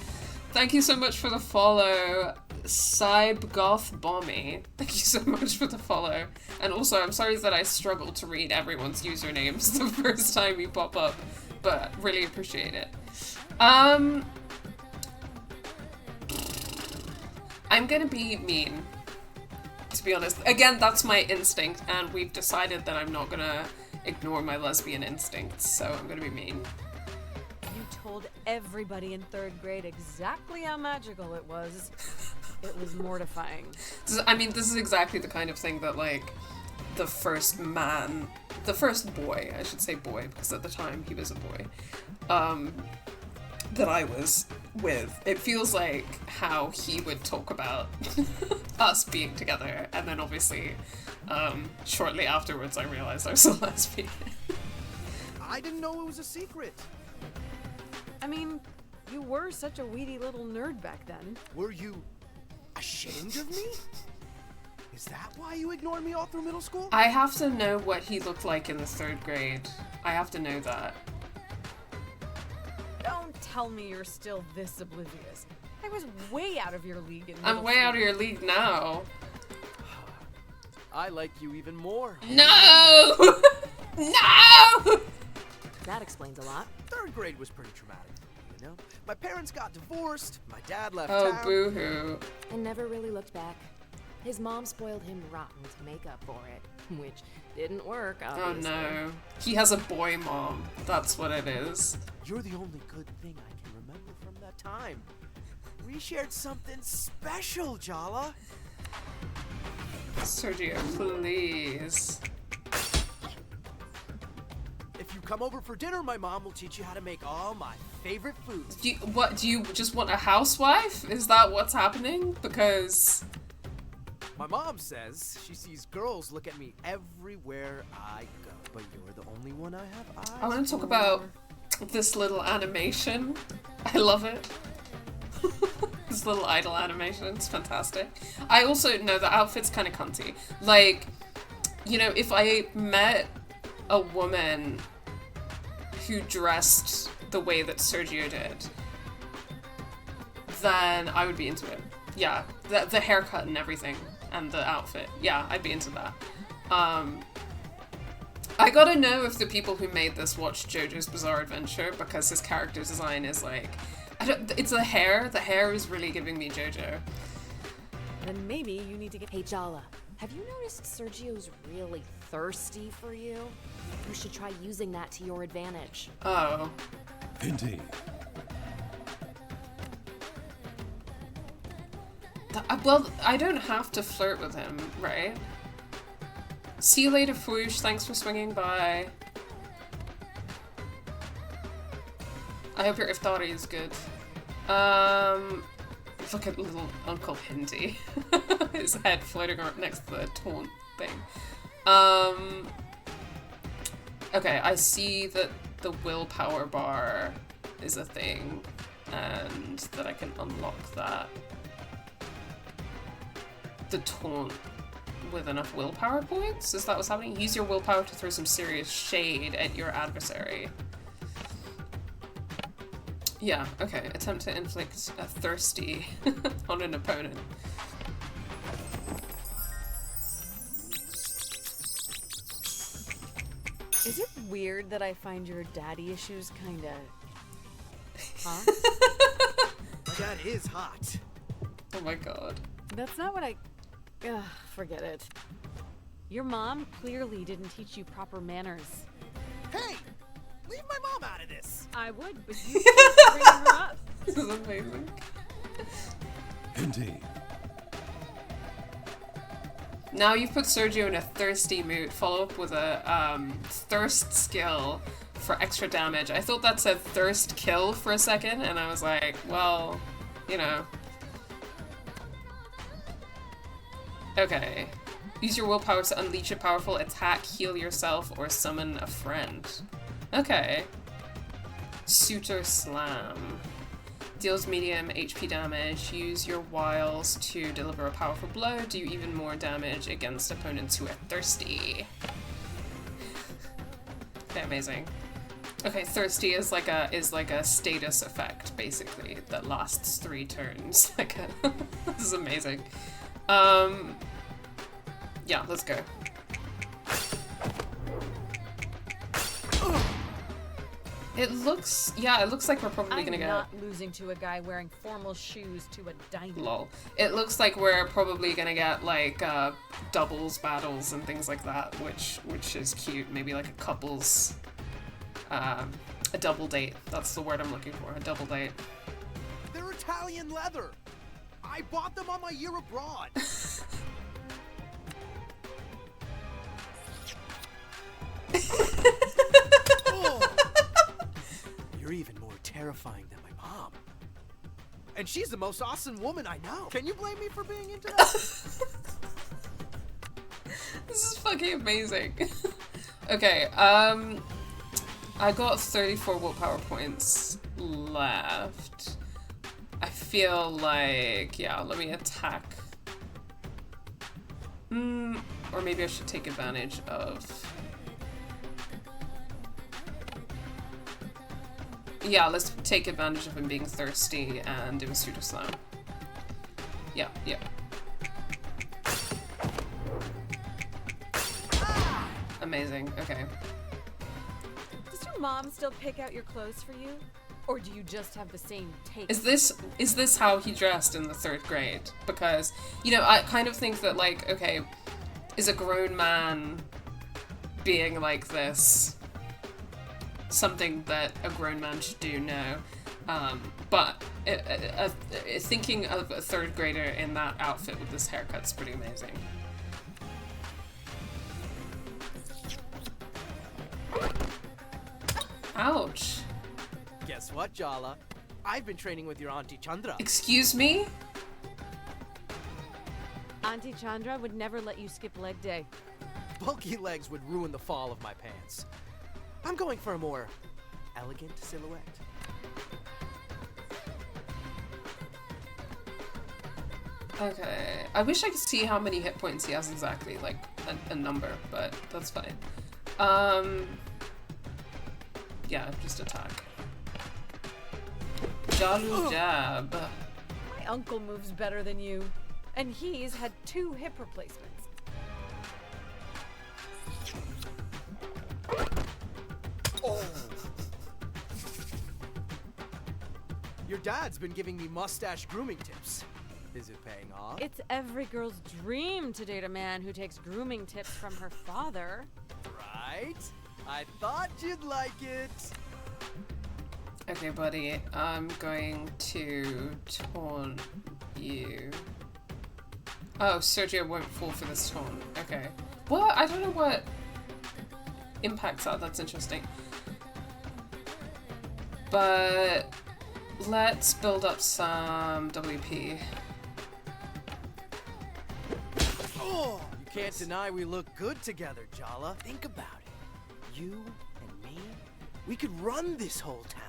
Thank you so much for the follow. Cybe Goth Bommy. Thank you so much for the follow. And also, I'm sorry that I struggled to read everyone's usernames the first time you pop up, but really appreciate it. I'm gonna be mean, to be honest. Again, that's my instinct, and we've decided that I'm not gonna ignore my lesbian instincts, so I'm gonna be mean. You told everybody in 3rd grade exactly how magical it was. It was mortifying. I mean, this is exactly the kind of thing that, like, the first boy, I should say boy, because at the time he was a boy, that I was with, it feels like how he would talk about us being together, and then obviously, shortly afterwards I realized I was a lesbian. I didn't know it was a secret. I mean, you were such a weedy little nerd back then. Were you ashamed of me? Is that why you ignored me all through middle school? I have to know what he looked like in the 3rd grade. I have to know that. Don't tell me you're still this oblivious. I was way out of your league in I'm middle way out of school. your league now. I like you even more. No! No! That explains a lot. 3rd grade was pretty traumatic for me, you know? My parents got divorced, my dad left Oh, town. boo-hoo. And never really looked back. His mom spoiled him rotten to make up for it, which didn't work, Oh obviously. no. He has a boy mom. That's what it is. You're the only good thing I can remember from that time. We shared something special, Jala. Sergio, please. If you come over for dinner, my mom will teach you how to make all my favorite foods. Do you just want a housewife? Is that what's happening? Because... My mom says she sees girls look at me everywhere I go, but you're the only one I have eyes I want to talk for. about this little animation. I love it. This little idol animation. It's fantastic. I also know the outfit's kind of cunty. Like, you know, if I met a woman who dressed the way that Sergio did, then I would be into it. Yeah, the haircut and everything, and the outfit. Yeah, I'd be into that. I gotta know if the people who made this watched JoJo's Bizarre Adventure, because his character design is like... it's the hair. The hair is really giving me JoJo. Then maybe you need to get... Hey, Jala, have you noticed Sergio's really thirsty for you? You should try using that to your advantage. Oh. Indeed. Well, I don't have to flirt with him, right? See you later, Fwoosh. Thanks for swinging by. I hope your iftari is good. Look at little Uncle Hinty. His head floating around next to the taunt thing. Okay, I see that the willpower bar is a thing, and that I can unlock that. The taunt with enough willpower points? Is that what's happening? Use your willpower to throw some serious shade at your adversary. Yeah, okay. Attempt to inflict a thirsty on an opponent. Is it weird that I find your daddy issues kinda... Huh? My dad is hot. Oh my god. That's not what I... Ugh, forget it. Your mom clearly didn't teach you proper manners. Hey! Leave my mom out of this! I would, but you keep bringing her up. This is amazing. Indeed. Now you've put Sergio in a thirsty mood. Follow up with a thirst skill for extra damage. I thought that said thirst kill for a second, and I was like, well, you know. Okay. Use your willpower to unleash a powerful attack, heal yourself, or summon a friend. Okay. Suitor Slam. Deals medium HP damage. Use your wiles to deliver a powerful blow. Do even more damage against opponents who are thirsty. Okay, amazing. Okay, thirsty is like a status effect basically that lasts 3 turns. Like this is amazing. Yeah, let's go. It looks like we're probably gonna get. I'm not losing to a guy wearing formal shoes to a diner. Lol. It looks like we're probably gonna get like doubles battles and things like that, which is cute. Maybe like a couples, a double date. That's the word I'm looking for. A double date. They're Italian leather. I bought them on my year abroad. Oh. You're even more terrifying than my mom. And she's the most awesome woman I know. Can you blame me for being into that? This is fucking amazing. Okay, I got 34 willpower points left. I feel like, yeah, let me attack. Or maybe I should take advantage of... Yeah, let's take advantage of him being thirsty and do a Suitor Slam. Yeah. Amazing, okay. Does your mom still pick out your clothes for you? Or do you just have the same taste? Is this how he dressed in the 3rd grade? Because, you know, I kind of think that, like, okay, is a grown man being like this something that a grown man should do? No. But thinking of a 3rd grader in that outfit with this haircut's pretty amazing. Ouch. Guess what, Jala? I've been training with your Auntie Chandra. Excuse me? Auntie Chandra would never let you skip leg day. Bulky legs would ruin the fall of my pants. I'm going for a more elegant silhouette. Okay. I wish I could see how many hit points he has exactly, like a number, but that's fine. Yeah, just attack. Jalu jab. My uncle moves better than you. And he's had 2 hip replacements. Oh. Your dad's been giving me mustache grooming tips. Is it paying off? It's every girl's dream to date a man who takes grooming tips from her father. Right? I thought you'd like it. Okay, buddy, I'm going to taunt you. Oh, Sergio won't fall for this taunt. Okay. What? I don't know what impacts that. That's interesting. But let's build up some WP. Oh, you can't deny we look good together, Jala. Think about it. You and me, we could run this whole town.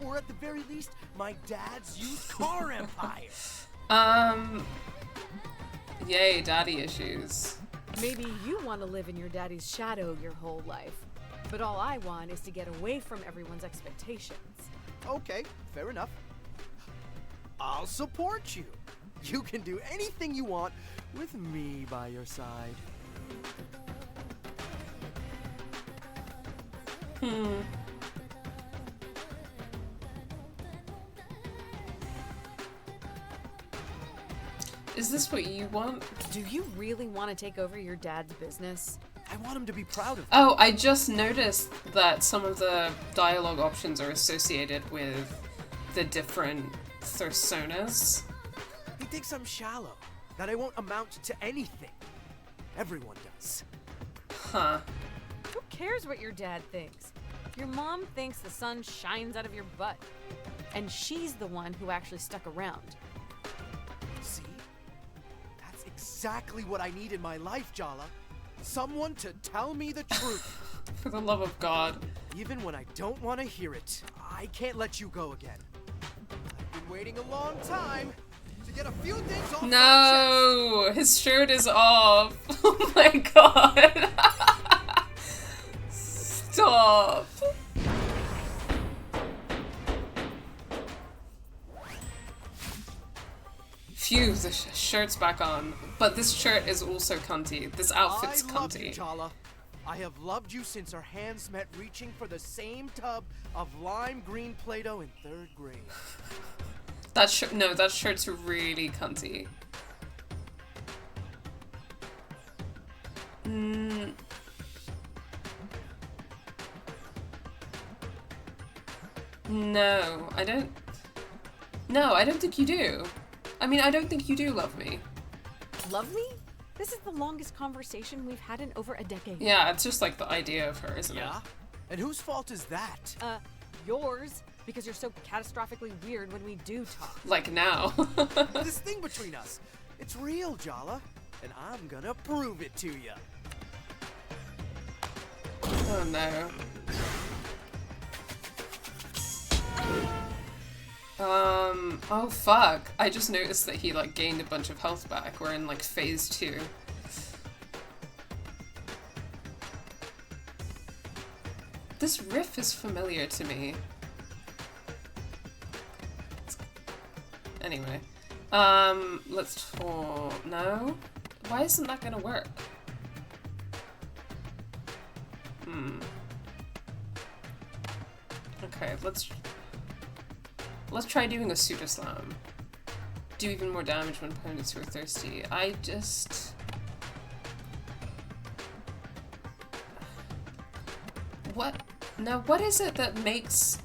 Or at the very least, my dad's used car empire. Yay, daddy issues. Maybe you want to live in your daddy's shadow your whole life. But all I want is to get away from everyone's expectations. Okay, fair enough. I'll support you. You can do anything you want with me by your side. Is this what you want? Do you really want to take over your dad's business? I want him to be proud of me. Oh, I just noticed that some of the dialogue options are associated with the different personas. He thinks I'm shallow, that I won't amount to anything. Everyone does. Huh. Who cares what your dad thinks? Your mom thinks the sun shines out of your butt. And she's the one who actually stuck around. See? That's exactly what I need in my life, Jala. Someone to tell me the truth. For the love of God. Even when I don't want to hear it, I can't let you go again. I've been waiting a long time to get a few things off my No! His shirt is off. Oh my god. Stop. Phew, the shirt's back on. But this shirt is also cunty. This outfit's I love you, cunty. Jala. I have loved you since our hands met reaching for the same tub of lime green Play-Doh in 3rd grade. That shirt, no, that shirt's really cunty. No, I don't. No, I don't think you do. I mean, I don't think you do love me. Lovely? This is the longest conversation we've had in over a decade. Yeah, it's just like the idea of her, isn't Yeah? And whose fault is that? Yours, because you're so catastrophically weird when we do talk. it? Like now. This thing between us, it's real, Jala. And I'm gonna prove it to you. Oh no. Oh fuck. I just noticed that he like gained a bunch of health back. We're in like phase 2. This riff is familiar to me. Anyway. Let's talk. No? Why isn't that gonna work? Okay, let's try doing a pseudo slam. Do even more damage when opponents who are thirsty. I just... What? Now, what is it that makes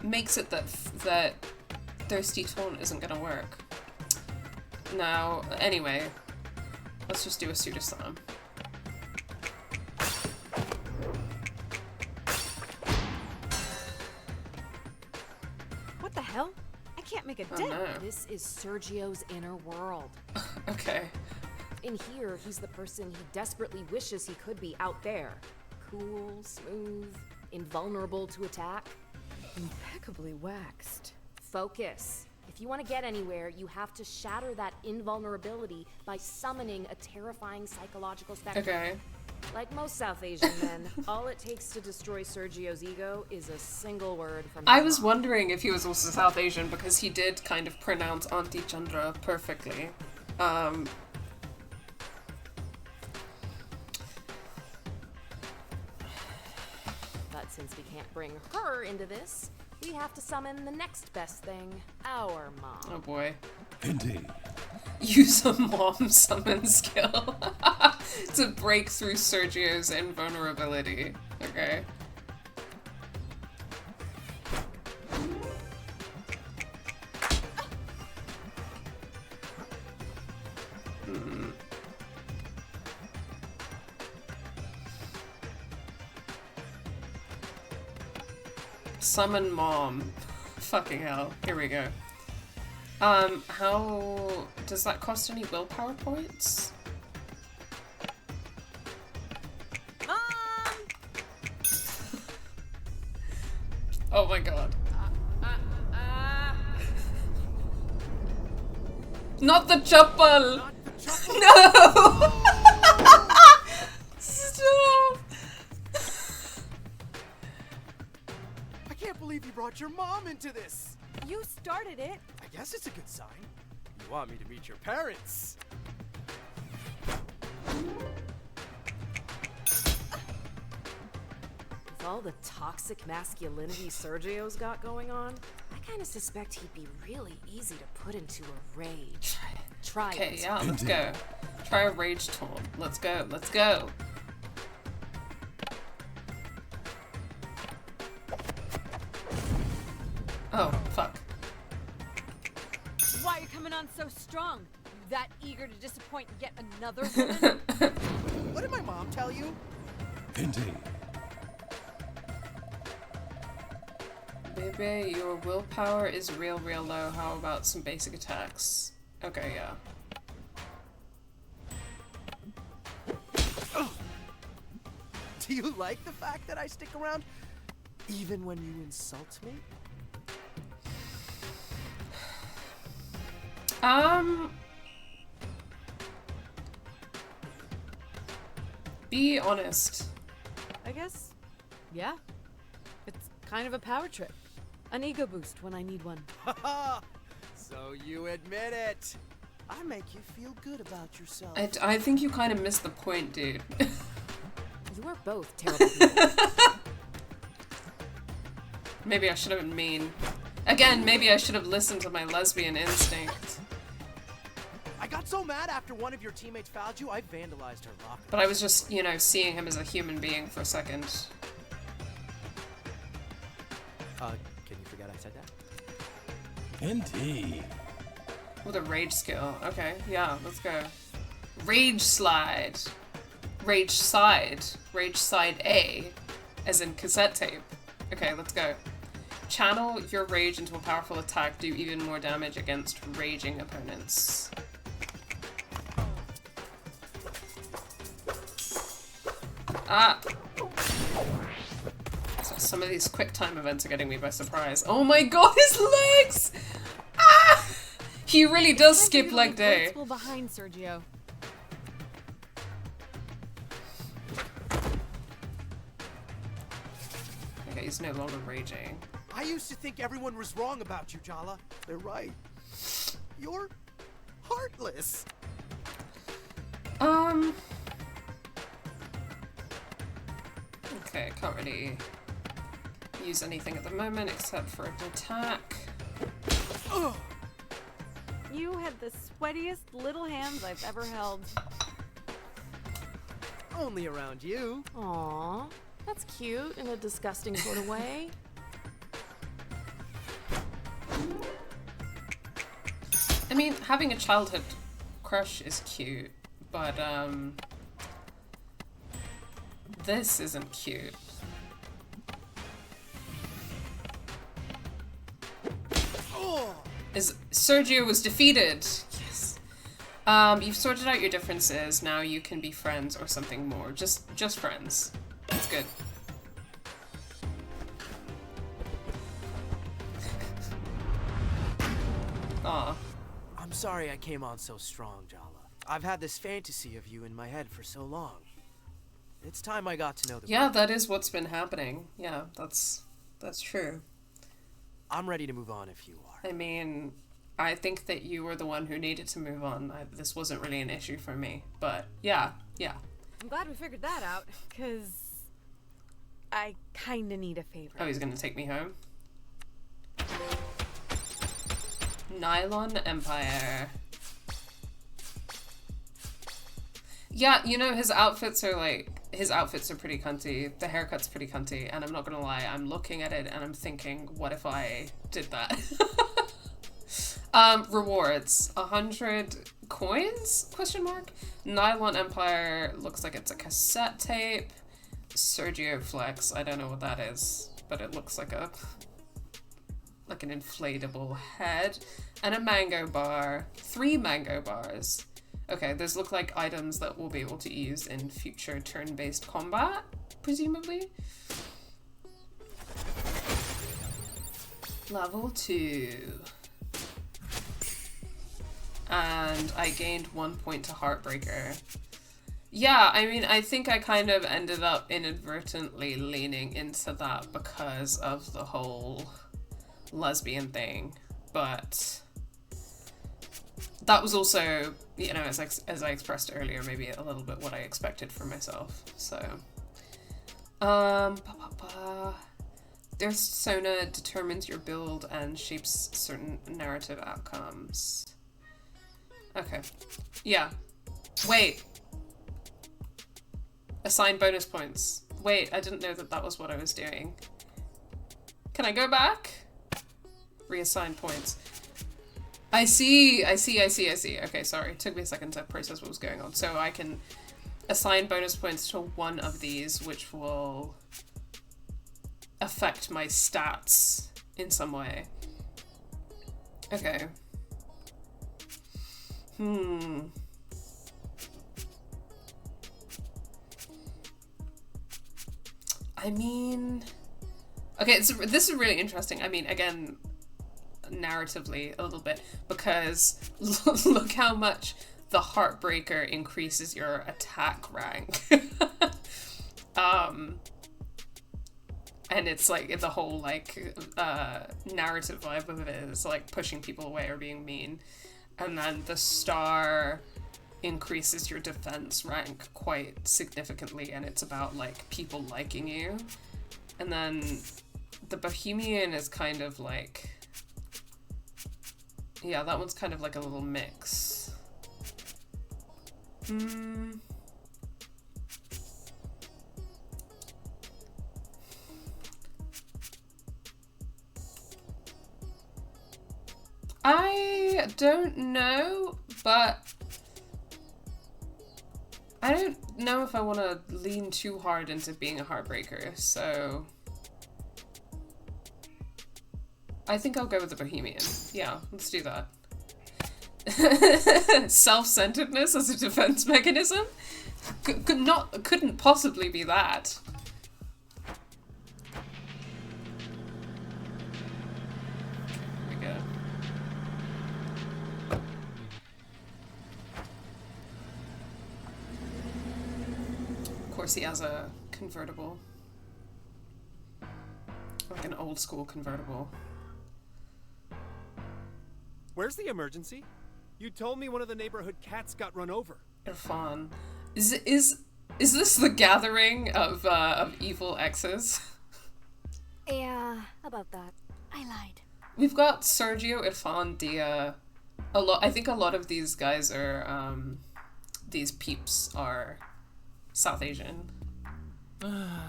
it that thirsty taunt isn't gonna work? Now, anyway, let's just do a pseudo slam. What the hell? I can't make a Oh dent. no. This is Sergio's inner world. Okay. In here, he's the person he desperately wishes he could be out there. Cool, smooth, invulnerable to attack. Impeccably waxed. Focus. If you want to get anywhere, you have to shatter that invulnerability by summoning a terrifying psychological spectrum. Okay. Like most South Asian men, all it takes to destroy Sergio's ego is a single word from his I was mom. wondering if he was also South Asian because he did kind of pronounce Auntie Chandra perfectly. But since we can't bring her into this, we have to summon the next best thing, our mom. Oh boy. Indeed. Use a mom summon skill to break through Sergio's invulnerability. Okay. Summon mom. Fucking hell. Here we go. How does that cost any willpower points? Oh my god. Not the chappal! No! Stop! I can't believe you brought your mom into this. You started it. I guess it's a good sign. You want me to meet your parents. With all the toxic masculinity Sergio's got going on, I kind of suspect he'd be really easy to put into a rage. Try Okay, it. yeah, let's go. Try a rage taunt. Let's go, let's go. Oh, fuck. Why are you coming on so strong? You that eager to disappoint yet another woman? What did my mom tell you? Indeed. Baby, your willpower is real low. How about some basic attacks? Okay, yeah. Do you like the fact that I stick around even when you insult me? Be honest. I guess, yeah. It's kind of a power trip. An ego boost when I need one. Haha! So you admit it. I make you feel good about yourself. I think you kind of missed the point, dude. You are both terrible people. Maybe I should have been mean. Again, maybe I should have listened to my lesbian instinct. I got so mad after one of your teammates fouled you, I vandalized her locker. But I was just, you know, seeing him as a human being for a second. Can you forget I said that? Indeed. With a rage skill. Okay, yeah, let's go. Rage slide. Rage side. Rage side A. As in cassette tape. Okay, let's go. Channel your rage into a powerful attack. Do even more damage against raging opponents. Ah! So some of these quick time events are getting me by surprise. Oh my god, his legs! Ah! He really does skip leg day. Graceful behind Sergio. Okay, he's no longer raging. I used to think everyone was wrong about you, Jala. They're right. You're heartless. Okay, can't really use anything at the moment except for an attack. Ugh. You had the sweatiest little hands I've ever held. Only around you. Aww, that's cute in a disgusting sort of way. I mean, having a childhood crush is cute, but this isn't cute. As Sergio was defeated. Yes. You've sorted out your differences. Now you can be friends or something more. Just friends. That's good. Aw. I'm sorry I came on so strong, Jala. I've had this fantasy of you in my head for so long. It's time I got to know the Yeah, that is what's been happening. Yeah, that's true. I'm ready to move on if you are. I mean, I think that you were the one who needed to move on. This wasn't really an issue for me, but yeah. I'm glad we figured that out, because I kind of need a favor. Oh, he's gonna take me home? Nylon Empire. Yeah, you know, his outfits are pretty cunty. The haircut's pretty cunty, and I'm not gonna lie, I'm looking at it and I'm thinking, what if I did that? Rewards. 100 coins? Question mark? Nylon Empire looks like it's a cassette tape. Sergio Flex, I don't know what that is, but it looks like an inflatable head. And a mango bar. 3 mango bars. Okay, those look like items that we'll be able to use in future turn-based combat, presumably. Level 2. And I gained 1 point to Heartbreaker. Yeah, I mean, I think I kind of ended up inadvertently leaning into that because of the whole lesbian thing, but that was also, you know, as I expressed earlier, maybe a little bit what I expected for myself. So, their persona determines your build and shapes certain narrative outcomes. Okay, yeah. Wait. Assign bonus points. Wait, I didn't know that was what I was doing. Can I go back? Reassign points. I see. Okay, sorry. It took me a second to process what was going on. So I can assign bonus points to one of these, which will affect my stats in some way. Okay. I mean, okay, this is really interesting. I mean, again, narratively a little bit, because look how much the Heartbreaker increases your attack rank. And it's like the whole like narrative vibe of it is like pushing people away or being mean, and then the Star increases your defense rank quite significantly, and it's about like people liking you. And then the Bohemian is kind of like, yeah, that one's kind of like a little mix. I don't know, but I don't know if I want to lean too hard into being a Heartbreaker, so I think I'll go with the Bohemian. Yeah, let's do that. Self-centeredness as a defense mechanism? Couldn't possibly be that. Here we go. Of course he has a convertible. Like an old school convertible. Where's the emergency? You told me one of the neighborhood cats got run over. Irfan. Is this the gathering of evil exes? Yeah, about that. I lied. We've got Sergio, Irfan, Dia. I think a lot of these guys are these peeps are South Asian.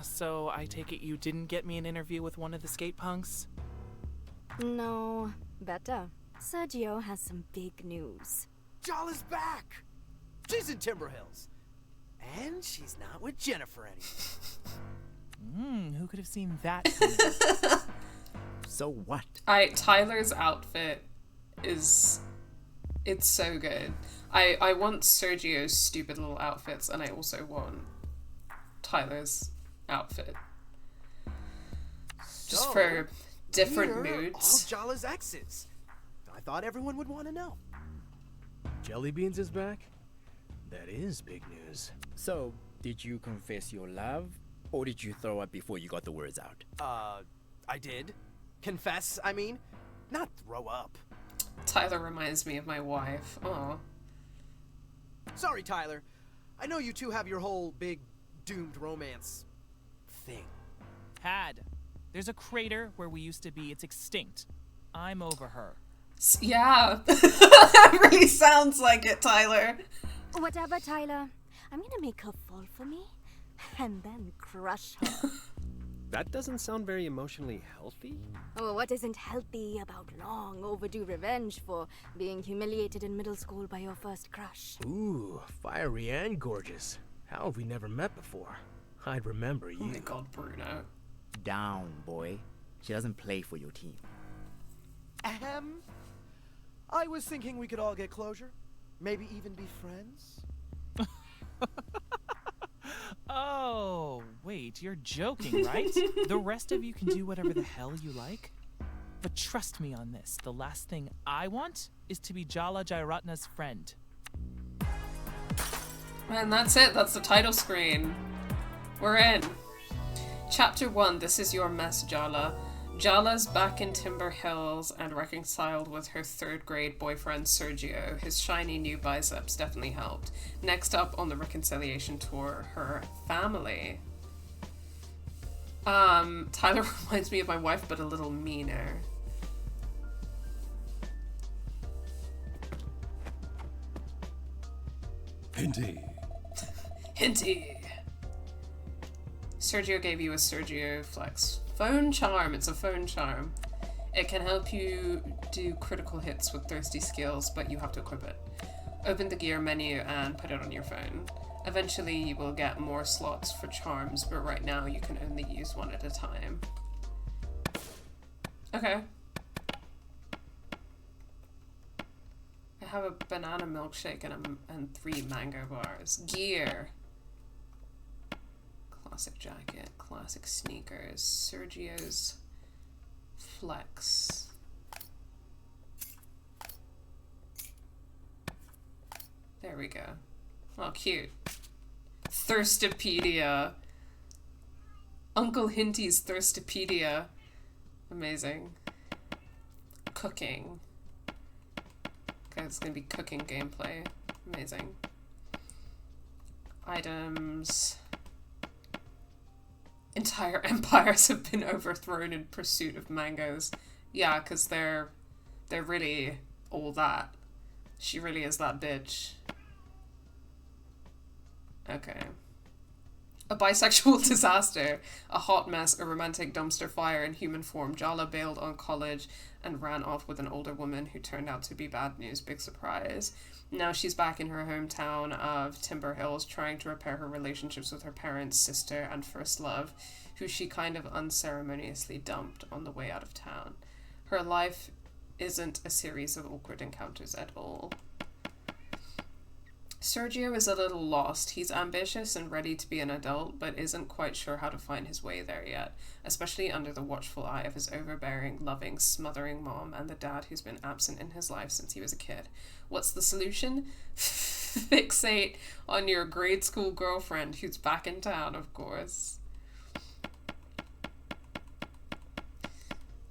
So I take it you didn't get me an interview with one of the skate punks? No, better. Sergio has some big news. Jala's back! She's in Timber Hills. And she's not with Jennifer anymore. Who could have seen that? So what? Tyler's outfit it's so good. I want Sergio's stupid little outfits, and I also want Tyler's outfit. Just for different moods. All Jala's exes. I thought everyone would want to know. Jelly Beans is back? That is big news. So, did you confess your love, or did you throw up before you got the words out? I did. Confess, I mean. Not throw up. Tyler reminds me of my wife. Aw. Sorry, Tyler. I know you two have your whole big doomed romance thing. There's a crater where we used to be. It's extinct. I'm over her. Yeah. That really sounds like it, Tyler. Whatever, Tyler. I'm gonna make her fall for me, and then crush her. That doesn't sound very emotionally healthy. Oh, what isn't healthy about long overdue revenge for being humiliated in middle school by your first crush? Ooh, fiery and gorgeous. How have we never met before? I'd remember you. Oh my god, Bruno. Down, boy. She doesn't play for your team. I was thinking we could all get closure. Maybe even be friends. Oh, wait, you're joking, right? The rest of you can do whatever the hell you like. But trust me on this, the last thing I want is to be Jala Jairatna's friend. And that's it. That's the title screen. We're in. Chapter 1. This is your mess, Jala. Jala's back in Timber Hills and reconciled with her 3rd grade boyfriend Sergio. His shiny new biceps definitely helped. Next up on the reconciliation tour, her family. Tyler reminds me of my wife, but a little meaner. Hinty. Hinty. Sergio gave you a Sergio Flex phone charm. It's a phone charm. It can help you do critical hits with thirsty skills, but you have to equip it. Open the gear menu and put it on your phone. Eventually you will get more slots for charms, but right now you can only use one at a time. Okay. I have a banana milkshake and 3 mango bars. Gear. Classic jacket, classic sneakers, Sergio's Flex. There we go. Oh, cute. Thirstopedia. Uncle Hinty's Thirstopedia. Amazing. Cooking. Okay, it's gonna be cooking gameplay. Amazing. Items. Entire empires have been overthrown in pursuit of mangoes. Yeah, because they're really all that. She really is that bitch. Okay. A bisexual disaster, a hot mess, a romantic dumpster fire in human form. Jala bailed on college and ran off with an older woman who turned out to be bad news. Big surprise. Now she's back in her hometown of Timber Hills, trying to repair her relationships with her parents, sister, and first love, who she kind of unceremoniously dumped on the way out of town. Her life isn't a series of awkward encounters at all. Sergio is a little lost. He's ambitious and ready to be an adult, but isn't quite sure how to find his way there yet, especially under the watchful eye of his overbearing, loving, smothering mom and the dad who's been absent in his life since he was a kid. What's the solution? Fixate on your grade school girlfriend who's back in town, of course.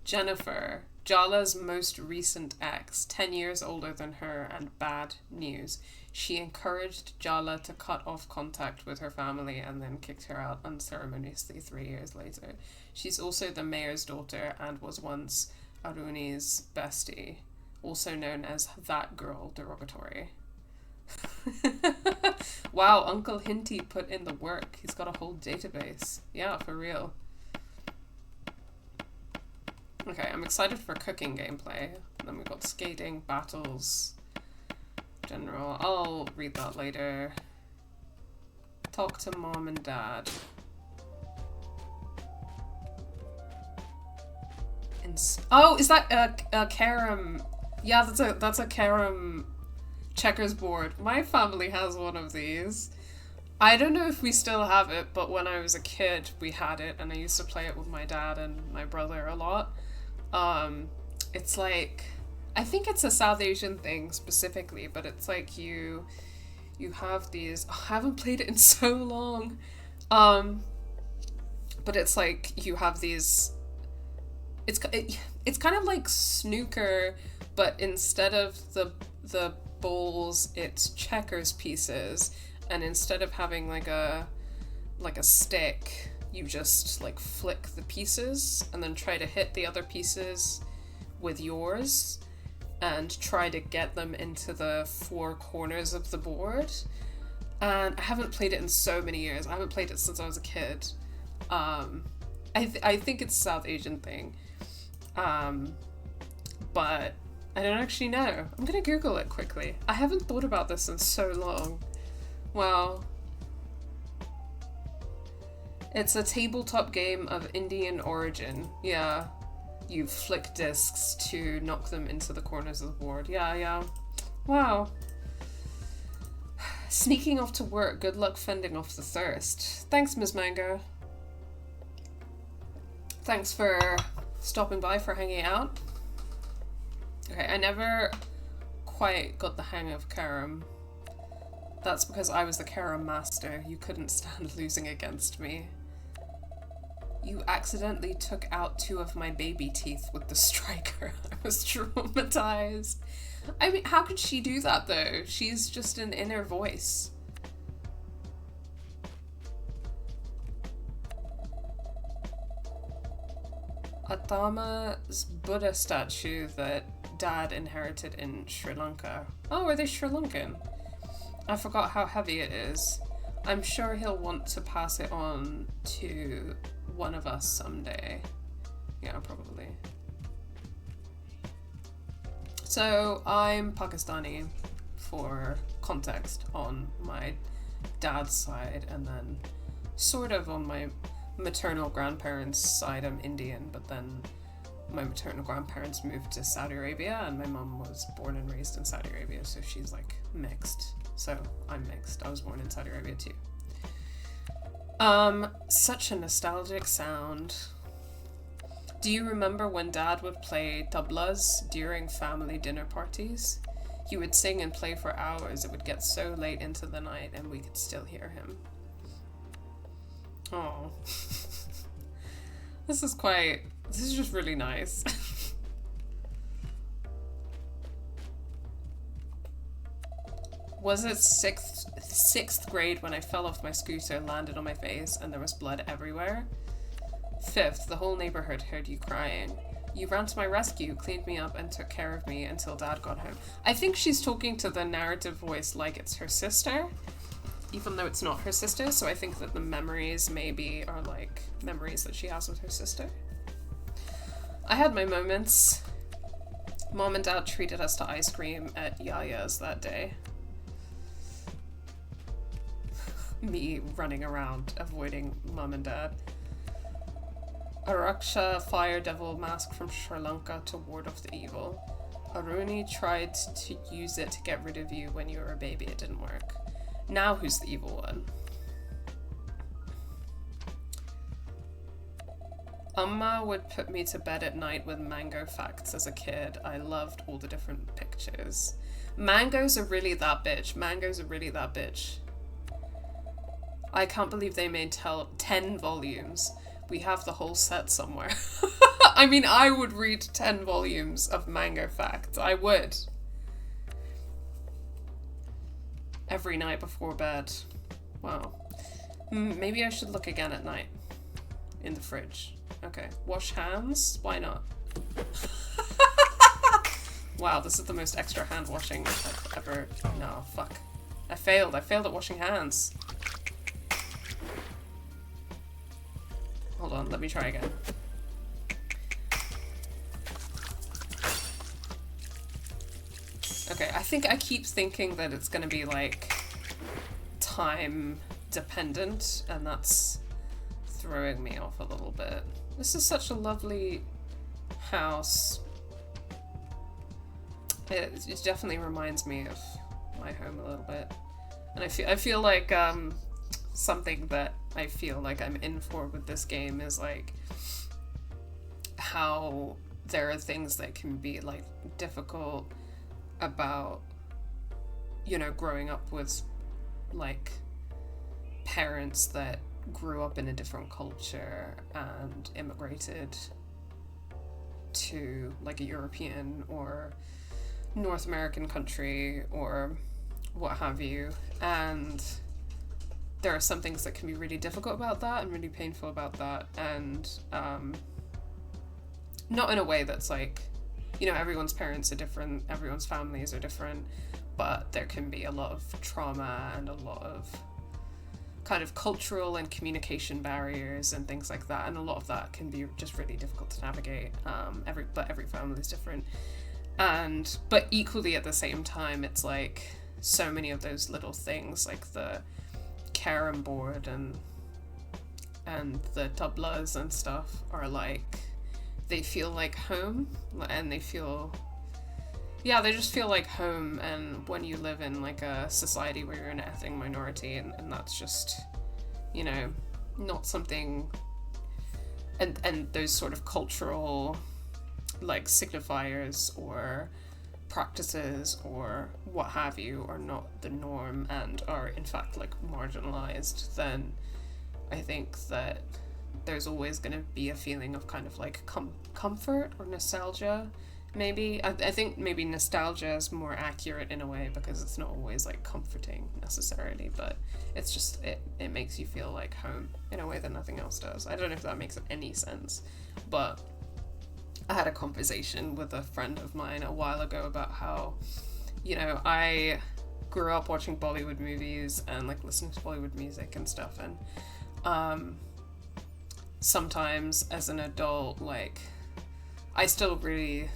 Jennifer, Jala's most recent ex, 10 years older than her, and bad news. She encouraged Jala to cut off contact with her family and then kicked her out unceremoniously 3 years later. She's also the mayor's daughter and was once Aruni's bestie, also known as that girl derogatory. Wow, Uncle Hinty put in the work. He's got a whole database. Yeah, for real. Okay, I'm excited for cooking gameplay. And then we've got skating, battles, general. I'll read that later. Talk to mom and dad. Oh, is that a carom? Yeah, that's a carom checkers board. My family has one of these. I don't know if we still have it, but when I was a kid, we had it, and I used to play it with my dad and my brother a lot. It's like, I think it's a South Asian thing specifically, but it's like you have these. Oh, I haven't played it in so long. But it's like you have these. It's kind of like snooker, but instead of the bowls, it's checkers pieces, and instead of having like a stick, you just like flick the pieces and then try to hit the other pieces with yours and try to get them into the 4 corners of the board. And I haven't played it in so many years. I haven't played it since I was a kid. I think it's a South Asian thing. But I don't actually know. I'm gonna Google it quickly. I haven't thought about this in so long. Wow. It's a tabletop game of Indian origin. Yeah. You flick discs to knock them into the corners of the board. Yeah. Wow. Sneaking off to work. Good luck fending off the thirst. Thanks, Ms. Mango. Thanks for stopping by, for hanging out. Okay, I never quite got the hang of carom. That's because I was the carom master. You couldn't stand losing against me. You accidentally took out 2 of my baby teeth with the striker. I was traumatized. I mean, how could she do that though? She's just an inner voice. Adama's Buddha statue that Dad inherited in Sri Lanka. Oh, are they Sri Lankan? I forgot how heavy it is. I'm sure he'll want to pass it on to one of us someday. Yeah, probably. So, I'm Pakistani, for context, on my dad's side, and then sort of on my maternal grandparents' side I'm Indian, but then my maternal grandparents moved to Saudi Arabia, and my mum was born and raised in Saudi Arabia, so she's like mixed. So I'm mixed. I was born in Saudi Arabia too. Such a nostalgic sound. Do you remember when Dad would play tablas during family dinner parties? He would sing and play for hours. It would get so late into the night and we could still hear him. Oh. This is just really nice. Was it sixth grade when I fell off my scooter, landed on my face, and there was blood everywhere? 5th, the whole neighborhood heard you crying. You ran to my rescue, cleaned me up, and took care of me until Dad got home. I think she's talking to the narrative voice like it's her sister, even though it's not her sister, so I think that the memories maybe are like memories that she has with her sister. I had my moments. Mom and Dad treated us to ice cream at Yaya's that day. Me running around avoiding Mom and Dad. A Raksha fire devil mask from Sri Lanka to ward off the evil. Aruni tried to use it to get rid of you when you were a baby. It didn't work. Now who's the evil one? Amma would put me to bed at night with mango facts as a kid. I loved all the different pictures. Mangoes are really that bitch. Mangoes are really that bitch. I can't believe they made 10 volumes. We have the whole set somewhere. I mean, I would read 10 volumes of Mango Facts. I would. Every night before bed. Wow. Maybe I should look again at night. In the fridge. Okay. Wash hands? Why not? Wow, this is the most extra hand washing I've ever... No, fuck. I failed at washing hands. Hold on, let me try again. Okay, I think I keep thinking that it's gonna be like time dependent, and that's throwing me off a little bit. This is such a lovely house. It definitely reminds me of my home a little bit. And I feel like something that I feel like I'm in for with this game is like how there are things that can be like difficult about, you know, growing up with like parents that grew up in a different culture and immigrated to like a European or North American country or what have you, and there are some things that can be really difficult about that and really painful about that, and not in a way that's like, you know, everyone's parents are different, everyone's families are different, but there can be a lot of trauma and a lot of kind of cultural and communication barriers and things like that, and a lot of that can be just really difficult to navigate. Every family is different, but equally at the same time, it's like so many of those little things, like the carom board and the tablas and stuff, are like, they feel like home, and they just feel like home. And when you live in like a society where you're an ethnic minority, and that's just, you know, not something, and those sort of cultural like signifiers or practices or what have you are not the norm and are in fact like marginalized, then I think that there's always going to be a feeling of kind of like comfort or nostalgia. Maybe I think maybe nostalgia is more accurate in a way because it's not always like comforting necessarily, but it's just it makes you feel like home in a way that nothing else does. I don't know if that makes any sense, but I had a conversation with a friend of mine a while ago about how, you know, I grew up watching Bollywood movies and like listening to Bollywood music and stuff, and sometimes as an adult, like, I still really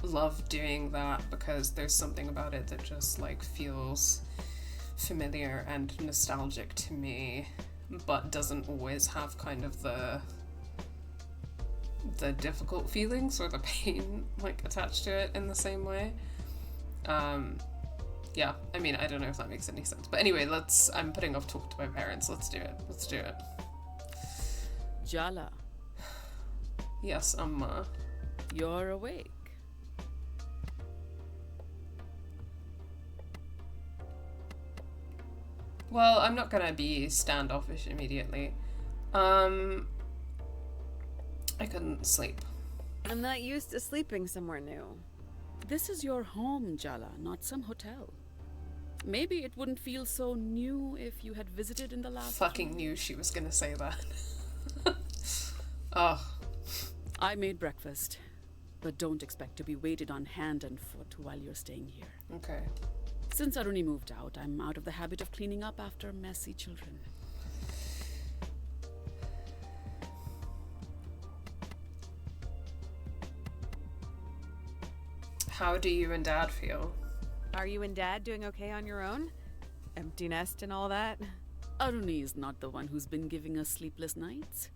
love doing that because there's something about it that just like feels familiar and nostalgic to me, but doesn't always have kind of the difficult feelings or the pain like attached to it in the same way. Yeah, I mean, I don't know if that makes any sense, but anyway, I'm putting off talk to my parents. Let's do it. Jala, Yes, Amma. you're awake. Well, I'm not gonna be standoffish immediately. I couldn't sleep. I'm not used to sleeping somewhere new. This is your home, Jala, not some hotel. Maybe it wouldn't feel so new if you had visited in the last Fucking knew she was gonna say that. Oh. I made breakfast, but don't expect to be waited on hand and foot while you're staying here. Okay. Since Aruni moved out, I'm out of the habit of cleaning up after messy children. How do you and Dad feel? Are you and Dad doing okay on your own? Empty nest and all that? Aruni is not the one who's been giving us sleepless nights.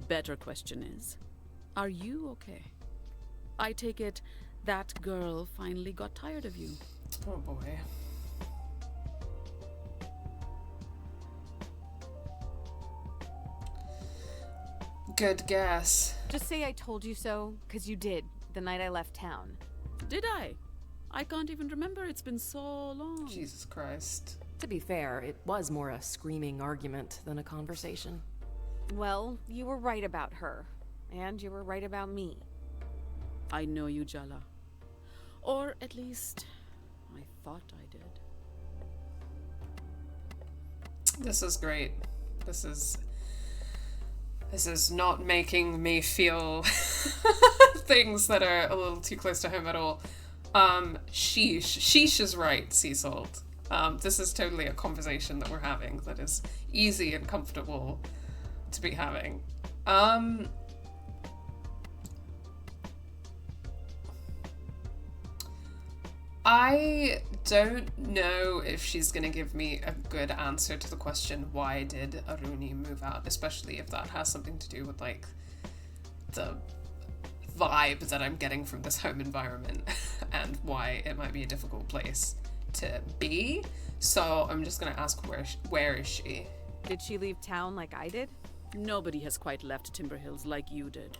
Better question is, are you okay? I take it that girl finally got tired of you. Oh boy. Good guess. Just say I told you so, because you did, the night I left town. Did I? I can't even remember, it's been so long. Jesus Christ. To be fair, it was more a screaming argument than a conversation. Well, you were right about her. And you were right about me. I know you, Jala. Or at least, I thought I did. This is great. This is not making me feel things that are a little too close to home at all. Sheesh. Sheesh is right, sea salt. This is totally a conversation that we're having that is easy and comfortable to be having. I don't know if she's gonna give me a good answer to the question, why did Aruni move out, especially if that has something to do with like the vibe that I'm getting from this home environment and why it might be a difficult place to be. So I'm just gonna ask, where is she? Did she leave town like I did? Nobody has quite left Timber Hills like you did.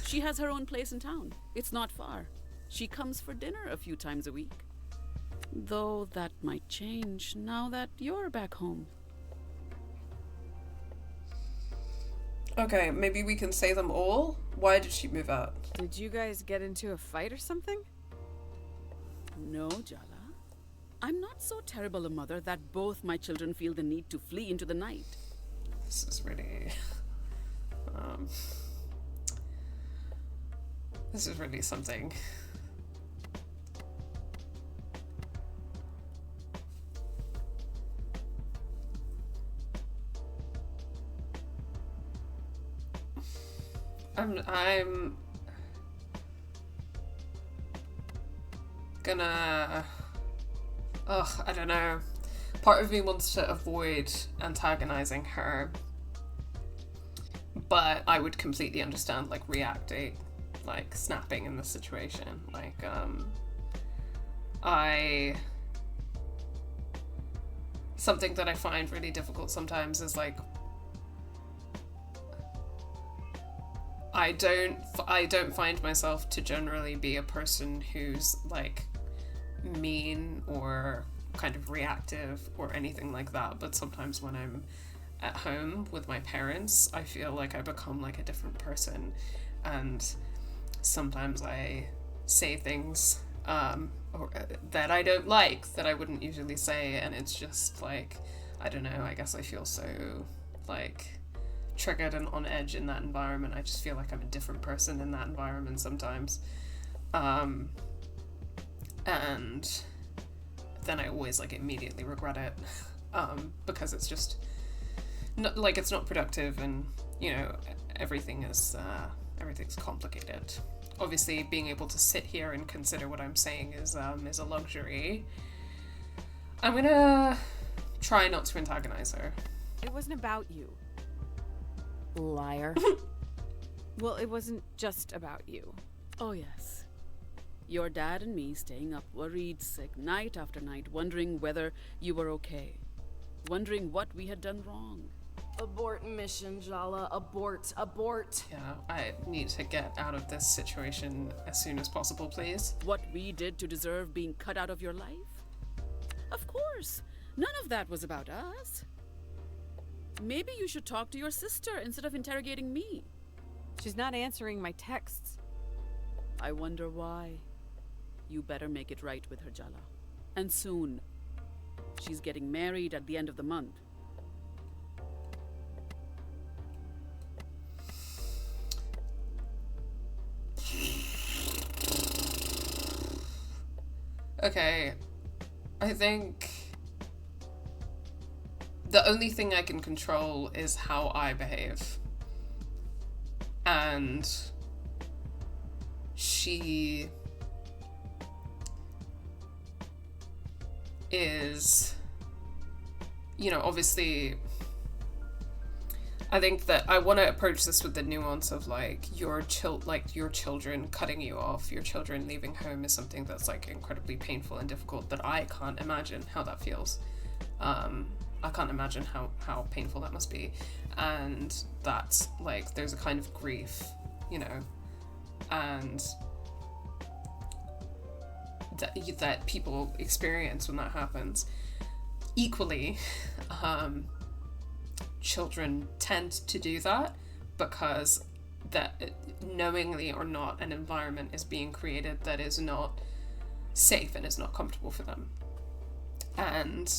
She has her own place in town. It's not far. She comes for dinner a few times a week. Though that might change now that you're back home. Okay, maybe we can say them all. Why did she move out? Did you guys get into a fight or something? No, Jala. I'm not so terrible a mother that both my children feel the need to flee into the night. This is really... this is really something. I'm gonna... I don't know. Part of me wants to avoid antagonizing her, but I would completely understand, like, reacting, like, snapping in this situation. Like, something that I find really difficult sometimes is, like, I don't find myself to generally be a person who's like mean or kind of reactive or anything like that, but sometimes when I'm at home with my parents, I feel like I become like a different person, and sometimes I say things that I don't like, that I wouldn't usually say, and it's just like, I don't know, I guess I feel so like triggered and on edge in that environment. I just feel like I'm a different person in that environment sometimes, and then I always like immediately regret it, because it's just not, like, it's not productive, and you know, everything's complicated. Obviously, being able to sit here and consider what I'm saying is a luxury. I'm gonna try not to antagonize her. It wasn't about you. Liar. Well, it wasn't just about you. Oh, yes. Your dad and me staying up worried, sick, night after night, wondering whether you were okay. Wondering what we had done wrong. Abort mission, Jala. Abort. Yeah, I need to get out of this situation as soon as possible, please. What we did to deserve being cut out of your life? Of course. None of that was about us. Maybe you should talk to your sister instead of interrogating me. She's not answering my texts. I wonder why. You better make it right with her, Jala. And soon. She's getting married at the end of the month. Okay, I think the only thing I can control is how I behave. And she is, you know, obviously, I think that I want to approach this with the nuance of like your children cutting you off, your children leaving home is something that's like incredibly painful and difficult, that I can't imagine how that feels. I can't imagine how painful that must be, and that's like there's a kind of grief, you know, and that people experience when that happens. Equally, children tend to do that because that knowingly or not, an environment is being created that is not safe and is not comfortable for them. And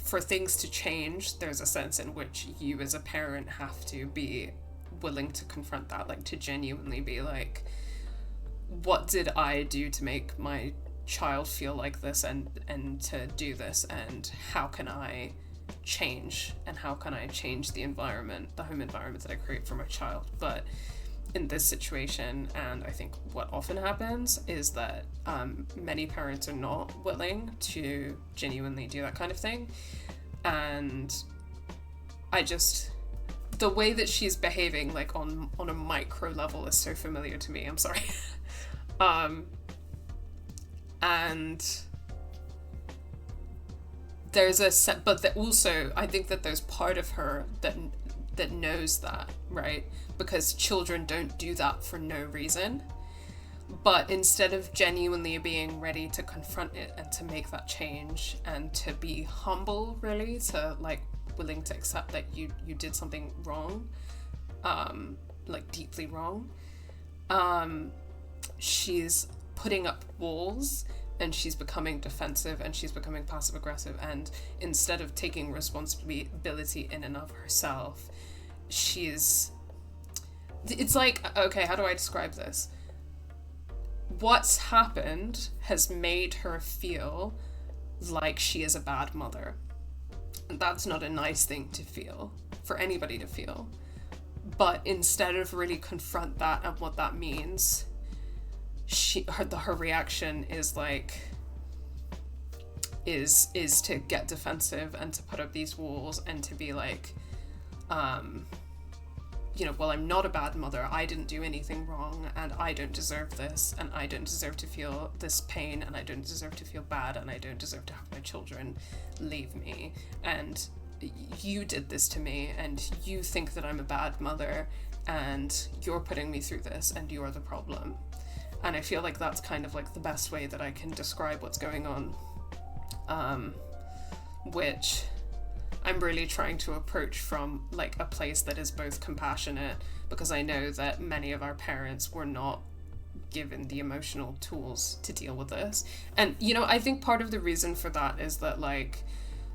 for things to change, there's a sense in which you as a parent have to be willing to confront that, like to genuinely be like, what did I do to make my child feel like this and to do this, and how can I change, and how can I change the environment, the home environment that I create for my child. But in this situation, and I think what often happens is that many parents are not willing to genuinely do that kind of thing, and I just, the way that she's behaving like on a micro level is so familiar to me. I'm sorry. And there's a set, but also I think that there's part of her that knows that, right? Because children don't do that for no reason. But instead of genuinely being ready to confront it and to make that change and to be humble, really, to like willing to accept that you did something wrong, like deeply wrong, she's putting up walls and she's becoming defensive and she's becoming passive aggressive, and instead of taking responsibility in and of herself, it's like, okay, how do I describe this? What's happened has made her feel like she is a bad mother. And that's not a nice thing to feel, for anybody to feel. But instead of really confront that and what that means, her reaction is like, is to get defensive and to put up these walls and to be like, you know, well, I'm not a bad mother, I didn't do anything wrong, and I don't deserve this, and I don't deserve to feel this pain, and I don't deserve to feel bad, and I don't deserve to have my children leave me, and you did this to me, and you think that I'm a bad mother, and you're putting me through this and you're the problem. And I feel like that's kind of like the best way that I can describe what's going on, which I'm really trying to approach from like a place that is both compassionate, because I know that many of our parents were not given the emotional tools to deal with this. And, you know, I think part of the reason for that is that, like,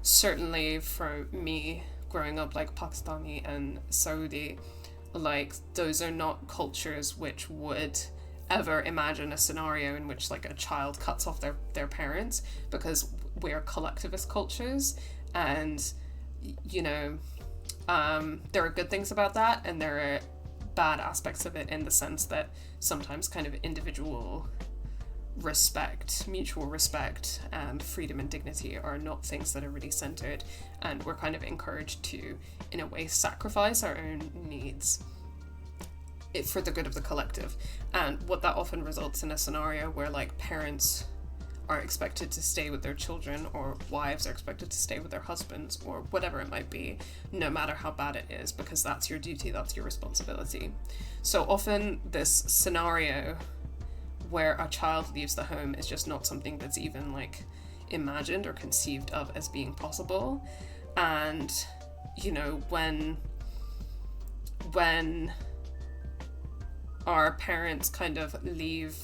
certainly for me growing up like Pakistani and Saudi, like, those are not cultures which would ever imagine a scenario in which like a child cuts off their parents, because we're collectivist cultures. And, you know, there are good things about that, and there are bad aspects of it in the sense that sometimes kind of individual respect, mutual respect, and freedom and dignity are not things that are really centered, and we're kind of encouraged to, in a way, sacrifice our own needs for the good of the collective. And what that often results in a scenario where like parents are expected to stay with their children, or wives are expected to stay with their husbands, or whatever it might be, no matter how bad it is, because that's your duty, that's your responsibility. So often this scenario where a child leaves the home is just not something that's even like imagined or conceived of as being possible. And, you know, when our parents kind of leave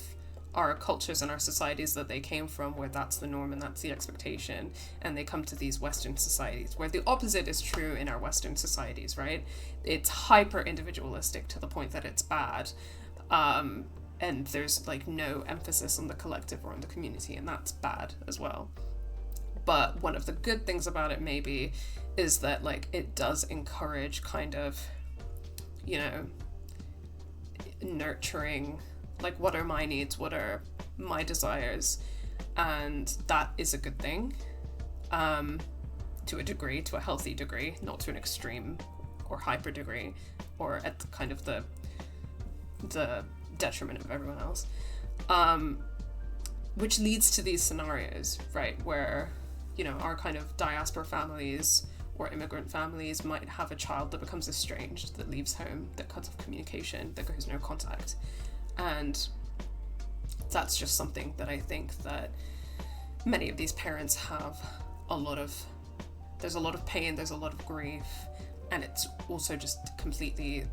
our cultures and our societies that they came from, where that's the norm and that's the expectation, and they come to these Western societies where the opposite is true in our Western societies, right? It's hyper individualistic to the point that it's bad, and there's like no emphasis on the collective or on the community, and that's bad as well. But one of the good things about it maybe is that like it does encourage kind of, you know, nurturing, like, what are my needs, what are my desires, and that is a good thing, to a degree, to a healthy degree, not to an extreme or hyper degree, or at kind of the detriment of everyone else, which leads to these scenarios, right, where, you know, our kind of diaspora families or immigrant families might have a child that becomes estranged, that leaves home, that cuts off communication, that goes no contact. And that's just something that I think that many of these parents have there's a lot of pain, there's a lot of grief, and it's also just completely,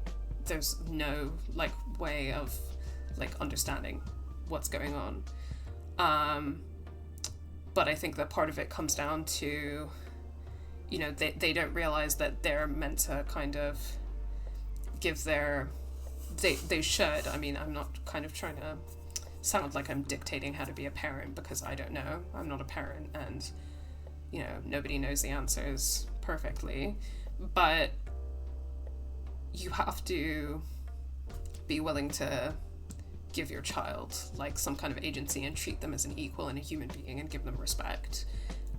there's no like way of like understanding what's going on. But I think that part of it comes down to, you know, they don't realize that they're meant to kind of give their, they should, I mean, I'm not kind of trying to sound like I'm dictating how to be a parent, because I don't know, I'm not a parent, and, you know, nobody knows the answers perfectly, but you have to be willing to give your child like some kind of agency and treat them as an equal and a human being and give them respect.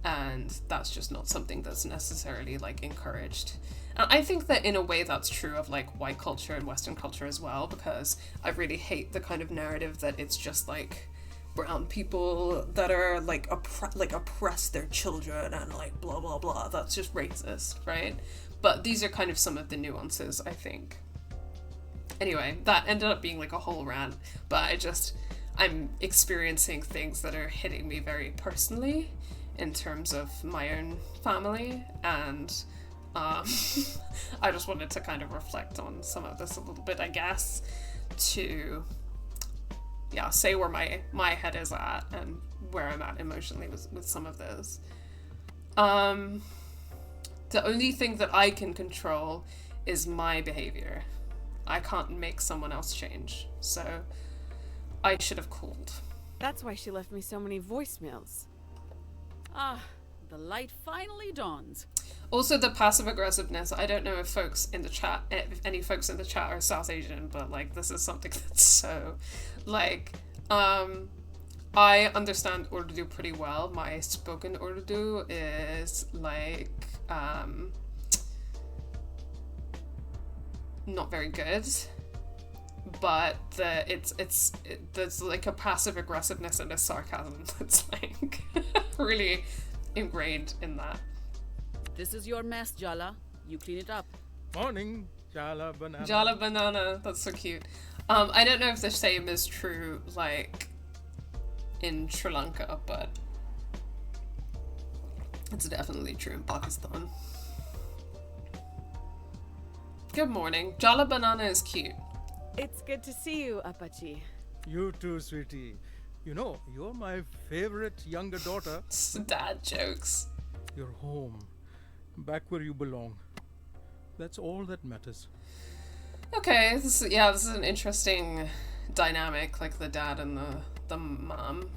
And that's just not something that's necessarily like encouraged. And I think that in a way that's true of like white culture and Western culture as well, because I really hate the kind of narrative that it's just like brown people that are like oppress their children and like blah blah blah. That's just racist, right? But these are kind of some of the nuances, I think. Anyway, that ended up being like a whole rant, but I'm experiencing things that are hitting me very personally in terms of my own family, and I just wanted to kind of reflect on some of this a little bit, I guess, to say where my head is at and where I'm at emotionally with some of this. The only thing that I can control is my behavior. I can't make someone else change, so I should have called. That's why she left me so many voicemails. Ah, the light finally dawns. Also, the passive aggressiveness. I don't know if any folks in the chat are South Asian, but like this is something that's so, like, I understand Urdu pretty well. My spoken Urdu is like not very good, but there's like a passive aggressiveness and a sarcasm that's like really ingrained in that. This is your mess, Jala. You clean it up. Morning, Jala banana. Jala banana. That's so cute. I don't know if the same is true, like, in Sri Lanka, but it's definitely true in Pakistan. Good morning. Jala banana is cute. It's good to see you, Apache. You too, sweetie. You know, you're my favorite younger daughter. Dad jokes. You're home. Back where you belong. That's all that matters. Okay, this is an interesting dynamic, like the dad and the mom.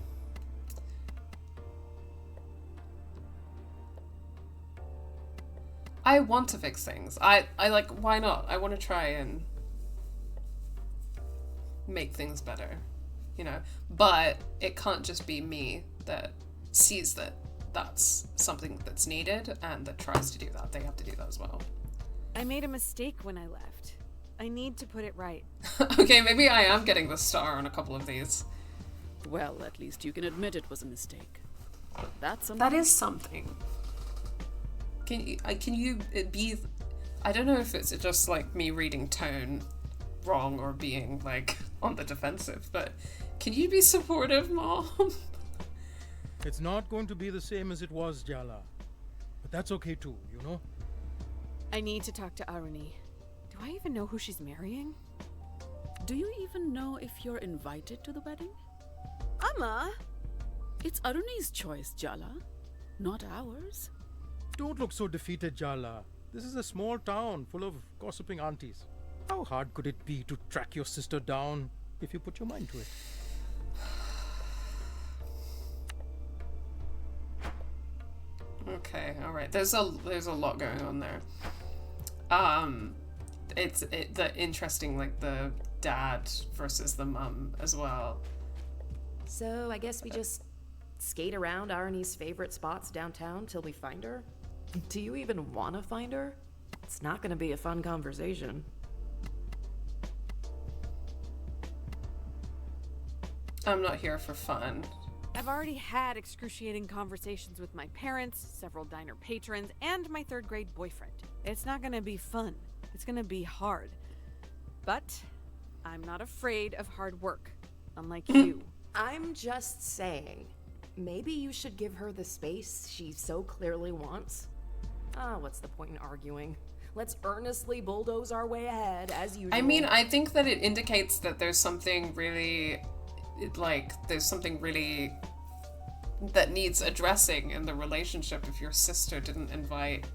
I want to fix things. I like, why not? I want to try and make things better, you know? But it can't just be me that sees that that's something that's needed and that tries to do that. They have to do that as well. I made a mistake when I left. I need to put it right. Okay, maybe I am getting the star on a couple of these. Well, at least you can admit it was a mistake. That's something. That is something. Can you be... I don't know if it's just like me reading tone wrong or being like on the defensive, but can you be supportive, Mom? It's not going to be the same as it was, Jala. But that's okay too, you know? I need to talk to Aruni. Do I even know who she's marrying? Do you even know if you're invited to the wedding? Amma! It's Aruni's choice, Jala, not ours. Don't look so defeated, Jala. This is a small town full of gossiping aunties. How hard could it be to track your sister down if you put your mind to it? Okay, all right. There's a lot going on there. It's the interesting, like the dad versus the mum as well. So I guess we just skate around Arnie's favorite spots downtown till we find her? Do you even want to find her? It's not going to be a fun conversation. I'm not here for fun. I've already had excruciating conversations with my parents, several diner patrons, and my third grade boyfriend. It's not gonna be fun. It's gonna be hard. But I'm not afraid of hard work, unlike you. I'm just saying, maybe you should give her the space she so clearly wants. What's the point in arguing? Let's earnestly bulldoze our way ahead, as usual. I mean, I think that it indicates that there's something really... that needs addressing in the relationship if your sister didn't invite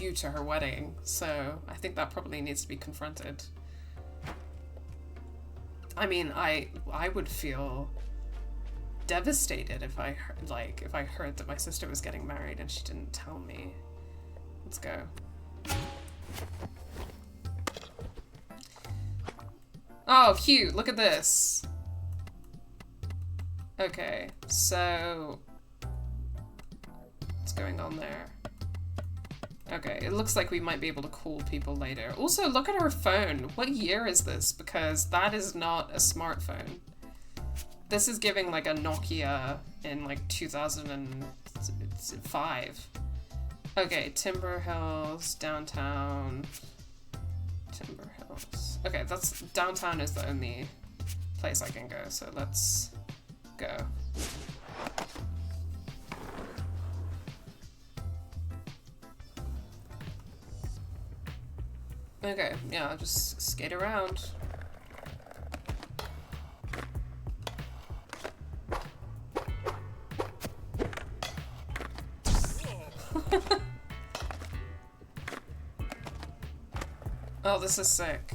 you to her wedding. So I think that probably needs to be confronted. I mean, I would feel devastated if I heard that my sister was getting married and she didn't tell me. Let's go. Oh, cute. Look at this. Okay, so what's going on there? Okay, it looks like we might be able to call people later. Also, look at her phone. What year is this? Because that is not a smartphone. This is giving like a Nokia in like 2005. Okay, Timber Hills, downtown. Timber Hills. Okay, that's downtown is the only place I can go, so let's go. Okay, yeah, I'll just skate around. Oh, this is sick.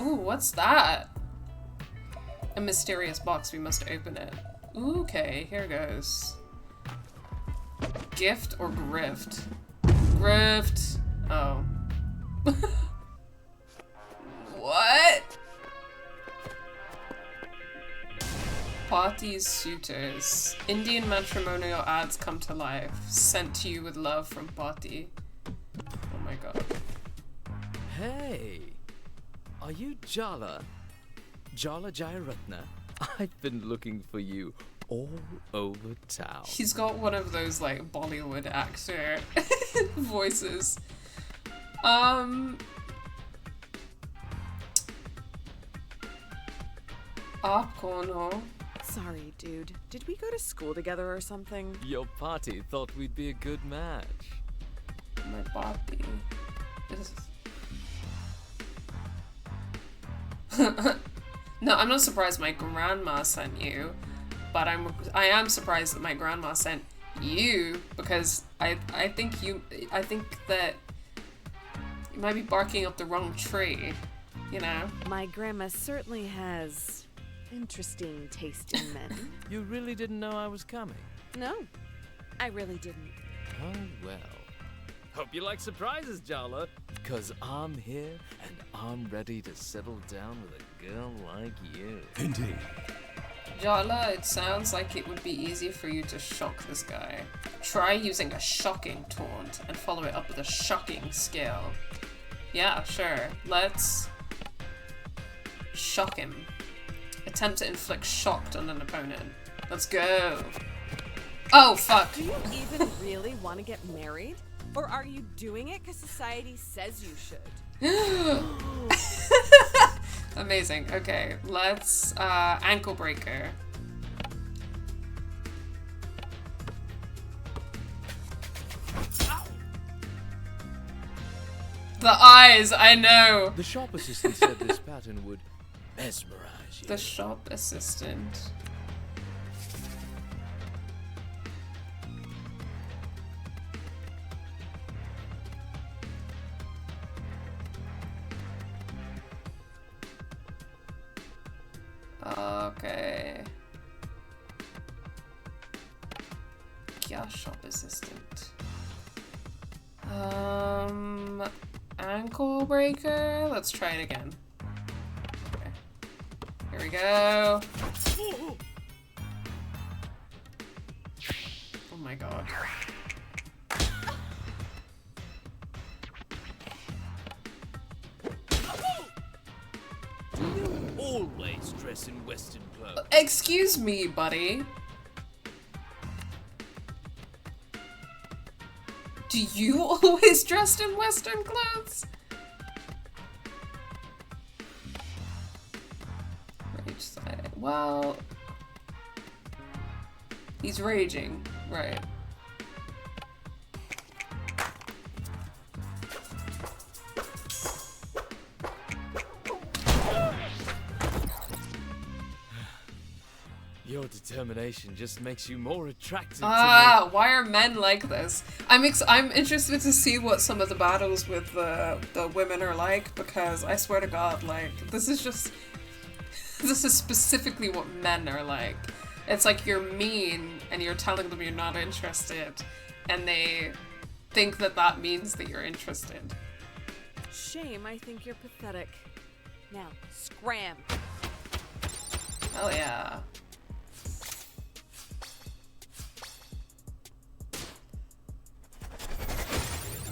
Ooh, what's that? A mysterious box, we must open it. Ooh, okay, here goes. Gift or grift? Grift. Oh. What? Thirsty Suitors. Indian matrimonial ads come to life. Sent to you with love from Pati. Oh my god. Hey! Are you Jala? Jala Jayaratna? I've been looking for you all over town. He's got one of those like Bollywood actor voices. Aap kaun ho? Sorry, dude. Did we go to school together or something? Your party thought we'd be a good match. My party. No, I'm not surprised my grandma sent you, but I am surprised that my grandma sent you, because I think that you might be barking up the wrong tree, you know? My grandma certainly has interesting taste in men. You really didn't know I was coming? No, I really didn't. Oh, well. Hope you like surprises, Jala. Because I'm here and I'm ready to settle down with a girl like you. Indeed. Jala, it sounds like it would be easier for you to shock this guy. Try using a shocking taunt and follow it up with a shocking skill. Yeah, sure. Let's shock him. Attempt to inflict shock on an opponent. Let's go. Oh, fuck. Do you even really want to get married? Or are you doing it because society says you should? Amazing. Okay, let's ankle breaker. The eyes, I know. The shop assistant said this pattern would mesmerize you. The shop assistant. Okay. Kya shop assistant? Ankle breaker? Let's try it again. Okay. Here we go. Oh my god. Always dress in Western clothes. Excuse me, buddy. Do you always dressed in Western clothes? Rage side. Well, he's raging, right? Your determination just makes you more attractive to Ah, why are men like this? I'm interested to see what some of the battles with the women are like, because I swear to God, like, this is specifically what men are like. It's like you're mean and you're telling them you're not interested, and they think that that means that you're interested. Shame, I think you're pathetic. Now, scram. Hell yeah.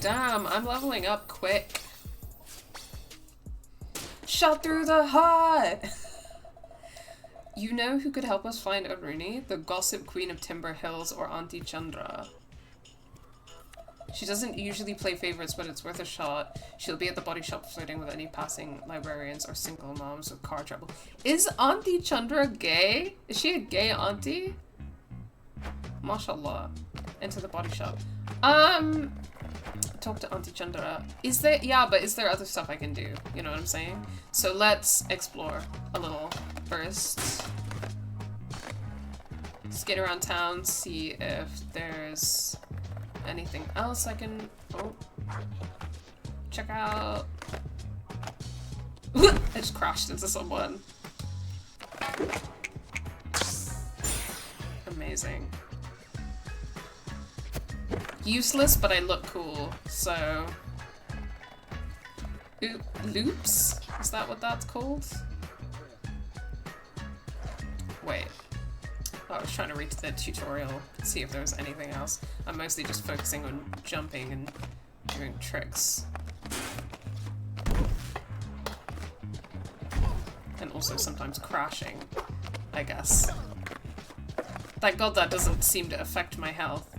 Damn, I'm leveling up quick. Shot through the heart! You know who could help us find Aruni? The gossip queen of Timber Hills, or Auntie Chandra. She doesn't usually play favorites, but it's worth a shot. She'll be at the body shop flirting with any passing librarians or single moms with car trouble. Is Auntie Chandra gay? Is she a gay auntie? Mashallah. Enter the body shop. Talk to Auntie Chandra. Is there other stuff I can do? You know what I'm saying? So let's explore a little first. Skate around town, see if there's anything else I can check out. I just crashed into someone. Amazing. Useless, but I look cool, so... Loops? Is that what that's called? Wait. I was trying to read the tutorial, see if there was anything else. I'm mostly just focusing on jumping and doing tricks. And also sometimes crashing, I guess. Thank God that doesn't seem to affect my health.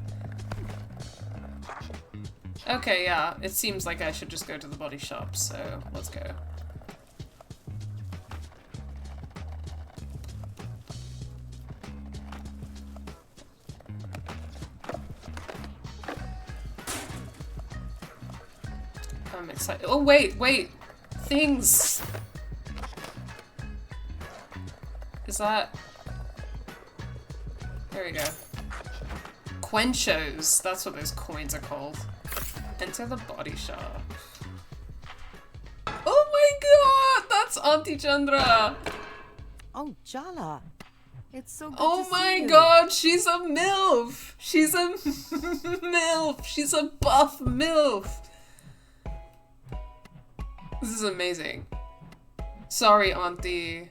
Okay, yeah, it seems like I should just go to the body shop, so let's go. I'm excited. Oh, wait! Things! Is that... There we go. Quenchos, that's what those coins are called. Enter the body shop. Oh my god! That's Auntie Chandra! Oh, Jala. It's so good Oh to my see you. god, she's a MILF! She's a MILF! She's a buff MILF! This is amazing. Sorry, Auntie.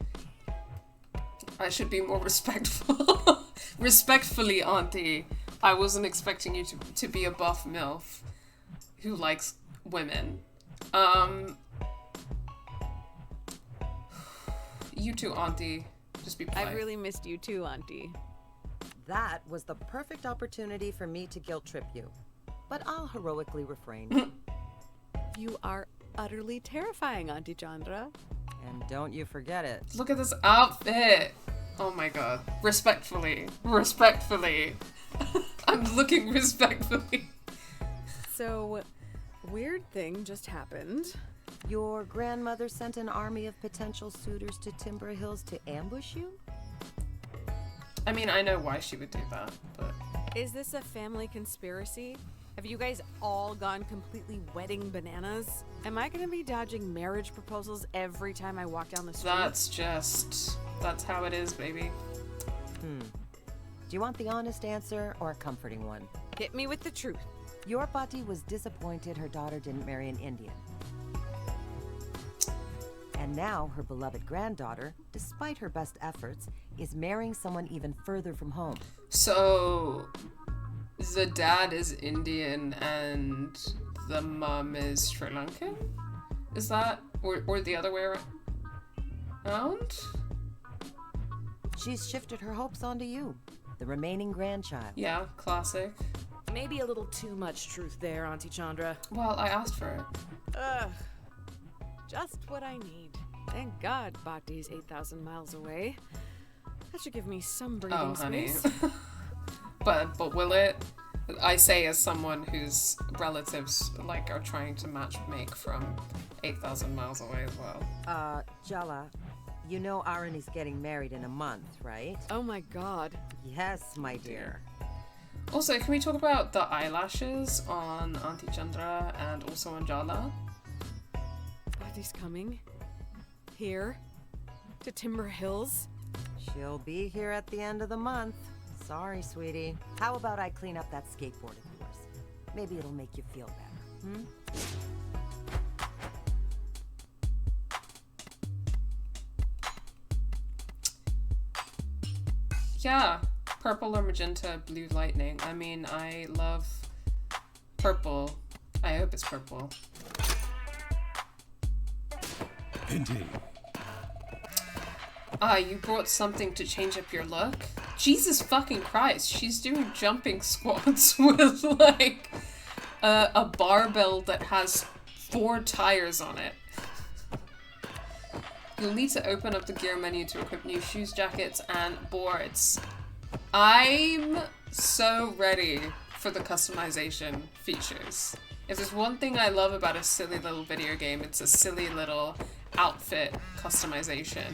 I should be more respectful. Respectfully, Auntie. I wasn't expecting you to be a buff MILF who likes women. You too, Auntie. Just be polite. I've really missed you too, Auntie. That was the perfect opportunity for me to guilt trip you. But I'll heroically refrain. You are utterly terrifying, Auntie Chandra. And don't you forget it. Look at this outfit! Oh my god. Respectfully. Respectfully. I'm looking respectfully. So, weird thing just happened. Your grandmother sent an army of potential suitors to Timber Hills to ambush you? I mean, I know why she would do that, but... Is this a family conspiracy? Have you guys all gone completely wedding bananas? Am I gonna be dodging marriage proposals every time I walk down the street? That's how it is, baby. Do you want the honest answer or a comforting one? Hit me with the truth. Your Pati was disappointed her daughter didn't marry an Indian. And now her beloved granddaughter, despite her best efforts, is marrying someone even further from home. So... the dad is Indian and the mom is Sri Lankan? Is that... or the other way around? She's shifted her hopes onto you, the remaining grandchild. Yeah, classic. Maybe a little too much truth there, Auntie Chandra. Well, I asked for it. Ugh. Just what I need. Thank God Bati's 8,000 miles away. That should give me some breathing space. But will it? I say as someone whose relatives like are trying to match make from 8,000 miles away as well. Jala, you know Aaron is getting married in a month, right? Oh my god. Yes, my dear. Also, can we talk about the eyelashes on Auntie Chandra and also on Jala? Bati's coming. Here. To Timber Hills. She'll be here at the end of the month. Sorry, sweetie. How about I clean up that skateboard of yours? Maybe it'll make you feel better, Yeah, purple or magenta, blue lightning. I mean, I love purple. I hope it's purple. Indeed. Ah, you brought something to change up your look? Jesus fucking Christ, she's doing jumping squats with, like, a barbell that has 4 tires on it. You'll need to open up the gear menu to equip new shoes, jackets, and boards. I'm so ready for the customization features. If there's one thing I love about a silly little video game, it's a silly little outfit customization.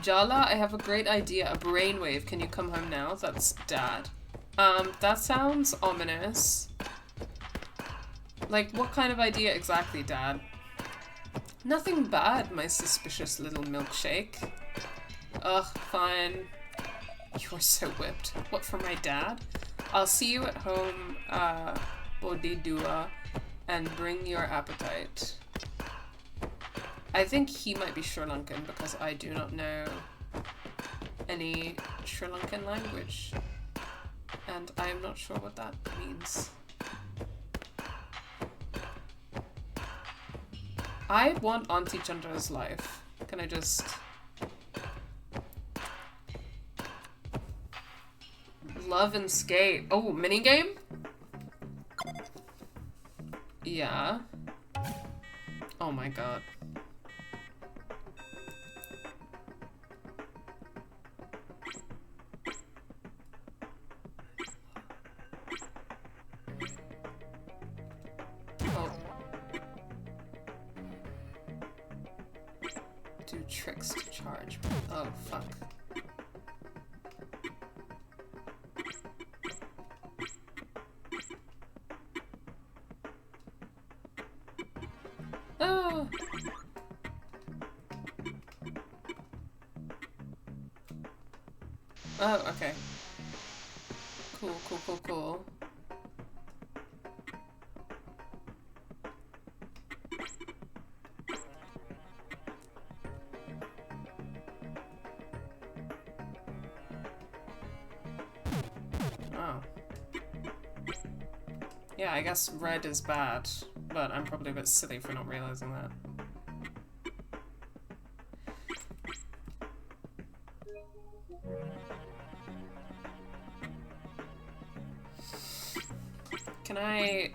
Jala, I have a great idea. A brainwave. Can you come home now? That's Dad. That sounds ominous. Like, what kind of idea exactly, Dad? Nothing bad, my suspicious little milkshake. Ugh, fine. You're so whipped. What, for my dad? I'll see you at home, Bodhidua, and bring your appetite. I think he might be Sri Lankan because I do not know any Sri Lankan language. And I am not sure what that means. I want Auntie Chandra's life. Can I just... Love and skate. Oh, minigame? Yeah. Oh my god. Oh. Do tricks to charge. Oh, fuck. Oh. Oh, okay. Cool, cool, cool, cool. Oh. Yeah, I guess red is bad, but I'm probably a bit silly for not realizing that. Can I...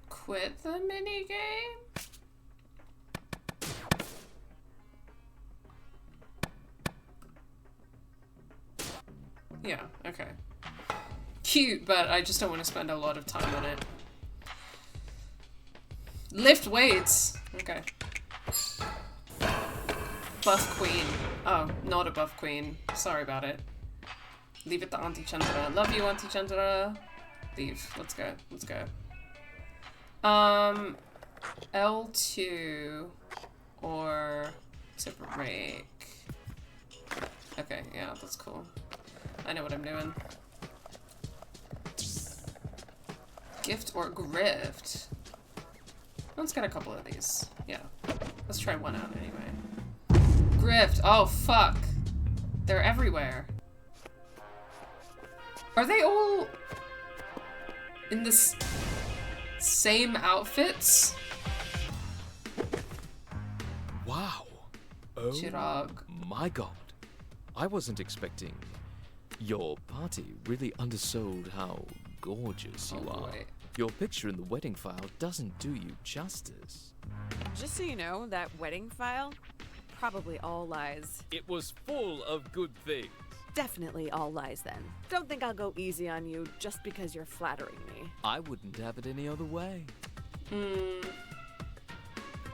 quit the minigame? Yeah, okay. Cute, but I just don't want to spend a lot of time on it. Lift weights! Okay. Buff queen. Oh, not a buff queen. Sorry about it. Leave it to Auntie Chandra. Love you, Auntie Chandra. Leave. Let's go. Let's go. L2 or zipper rake. Okay, yeah, that's cool. I know what I'm doing. Gift or grift? Let's get a couple of these. Yeah. Let's try one out anyway. Grift. Oh, fuck. They're everywhere. Are they all in this same outfits? Wow. Oh Chirag. my god. I wasn't expecting. Your party really undersold how gorgeous you are. Boy. Your picture in the wedding file doesn't do you justice. Just so you know, that wedding file, probably all lies. It was full of good things. Definitely all lies then. Don't think I'll go easy on you just because you're flattering me. I wouldn't have it any other way.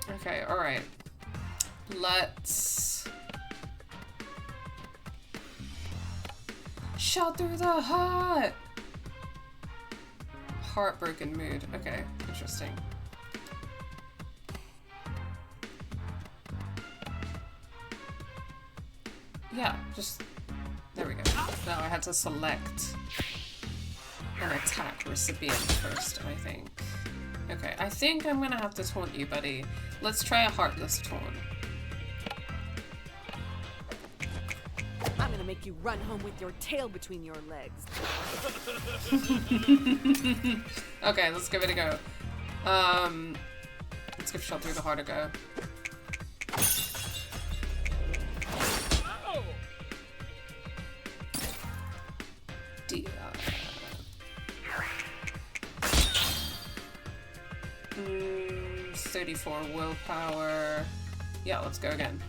Okay, alright. Let's... shot through the heart! Heartbroken mood. Okay, interesting. Yeah, just... there we go. Now I had to select an attack recipient first, I think. Okay, I think I'm gonna have to taunt you, buddy. Let's try a heartless taunt. I'm gonna make you run home with your tail between your legs. Okay, let's give it a go. Let's give shot through the heart a go. D 34 willpower. Yeah, let's go again.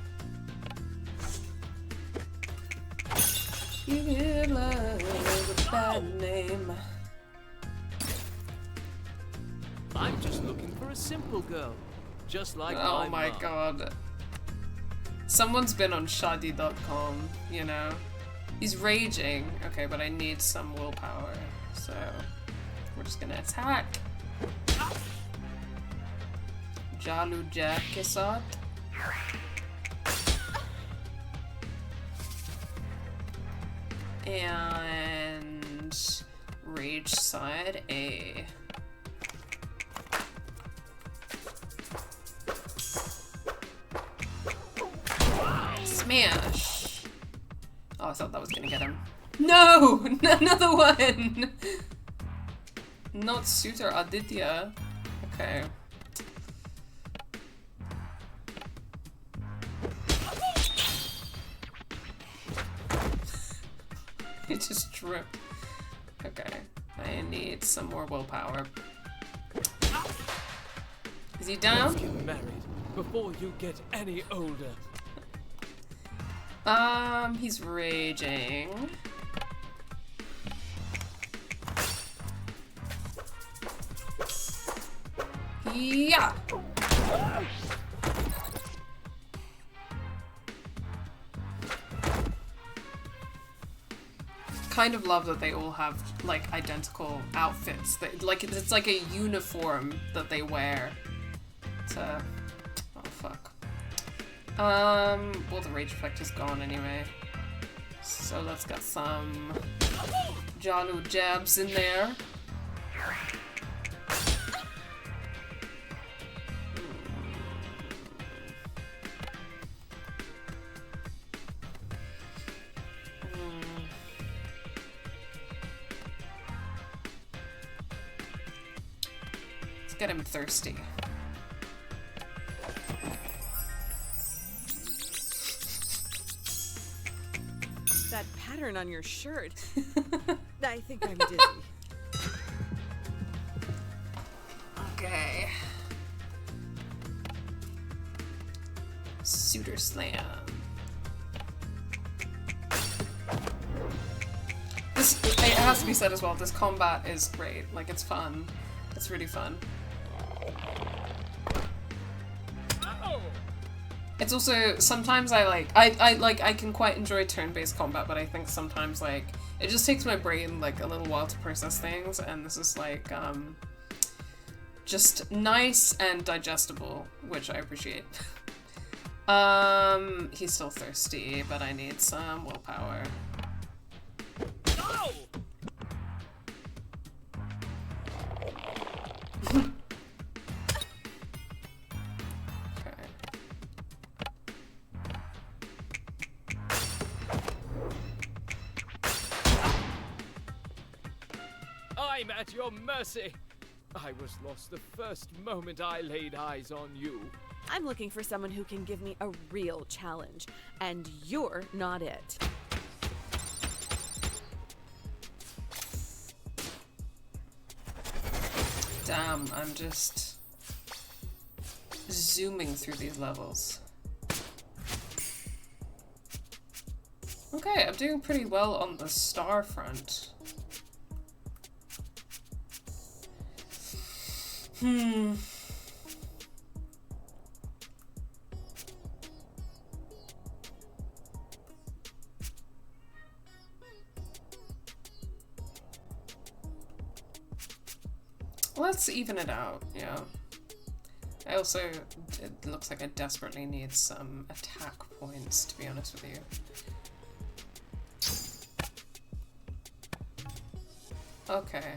You give love a bad name. I'm just looking for a simple girl. Just like oh my mom. god. Someone's been on shadi.com, you know. He's raging. Okay, but I need some willpower. So we're just gonna attack. Jalu Jack Kesat. And Rage Side A. Smash! Oh, I thought that was gonna get him. No! Another one! Not Suitor Aditya. I Okay. It just tripped. Okay. I need some more willpower. Is he down? Let's get married before you get any older. He's raging. Yeah. Kind of love that they all have like identical outfits. That like it's like a uniform that they wear. To oh fuck. Well, the rage effect is gone anyway. So let's get some Jala jabs in there. Let's get him thirsty. That pattern on your shirt. I think I'm dizzy. Okay. Suitor slam. This, it has to be said as well, this combat is great. Like, it's fun. It's really fun. It's also, sometimes I can quite enjoy turn-based combat, but I think sometimes, like, it just takes my brain, like, a little while to process things, and this is, like, just nice and digestible, which I appreciate. He's still thirsty, but I need some willpower. No! I'm at your mercy. I was lost the first moment I laid eyes on you. I'm looking for someone who can give me a real challenge, and you're not it. Damn, I'm just zooming through these levels. Okay, I'm doing pretty well on the star front. Let's even it out, yeah. I also, it looks like I desperately need some attack points, to be honest with you. Okay.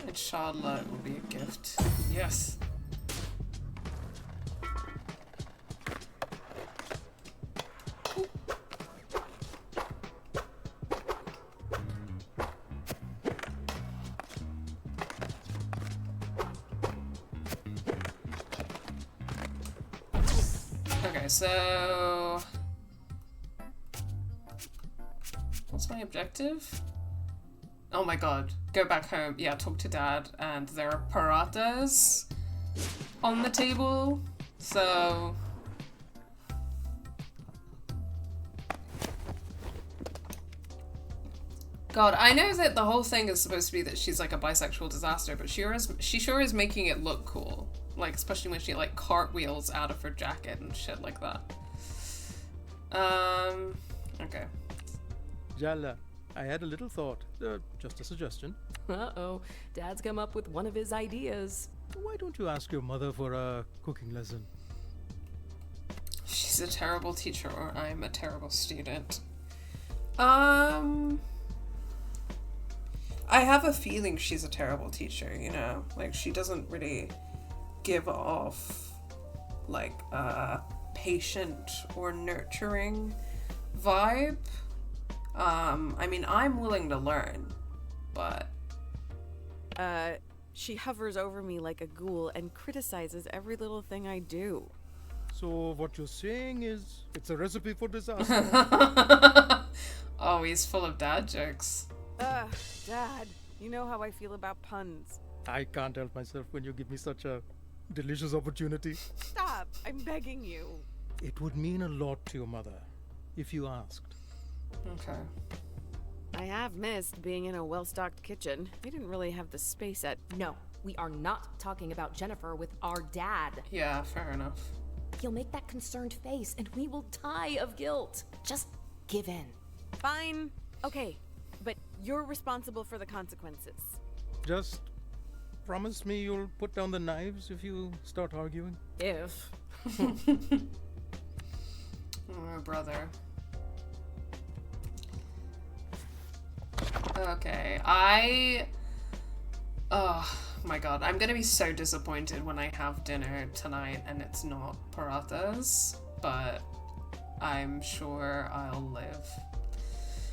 Inshallah, it will be a gift. Yes. Okay, so what's my objective? Oh my god, go back home. Yeah, talk to dad, and there are parathas on the table, so God, I know that the whole thing is supposed to be that she's like a bisexual disaster, but she sure is making it look cool. Like, especially when she like cartwheels out of her jacket and shit like that. Okay. Jala, I had a little thought. Just a suggestion. Uh-oh. Dad's come up with one of his ideas. Why don't you ask your mother for a cooking lesson? She's a terrible teacher, or I'm a terrible student. I have a feeling she's a terrible teacher, you know? Like, she doesn't really give off, like, a patient or nurturing vibe. I mean, I'm willing to learn, but... She hovers over me like a ghoul and criticizes every little thing I do. So what you're saying is it's a recipe for disaster. Oh, he's full of dad jokes. Dad, you know how I feel about puns. I can't help myself when you give me such a delicious opportunity. Stop, I'm begging you. It would mean a lot to your mother if you asked. Okay. I have missed being in a well-stocked kitchen. We didn't really have the space at... No, we are not talking about Jennifer with our dad. Yeah, fair enough. He'll make that concerned face and we will die of guilt. Just give in. Fine. Okay, but you're responsible for the consequences. Just promise me you'll put down the knives if you start arguing. If. Oh, brother. Okay, oh my god, I'm gonna be so disappointed when I have dinner tonight and it's not parathas, but I'm sure I'll live.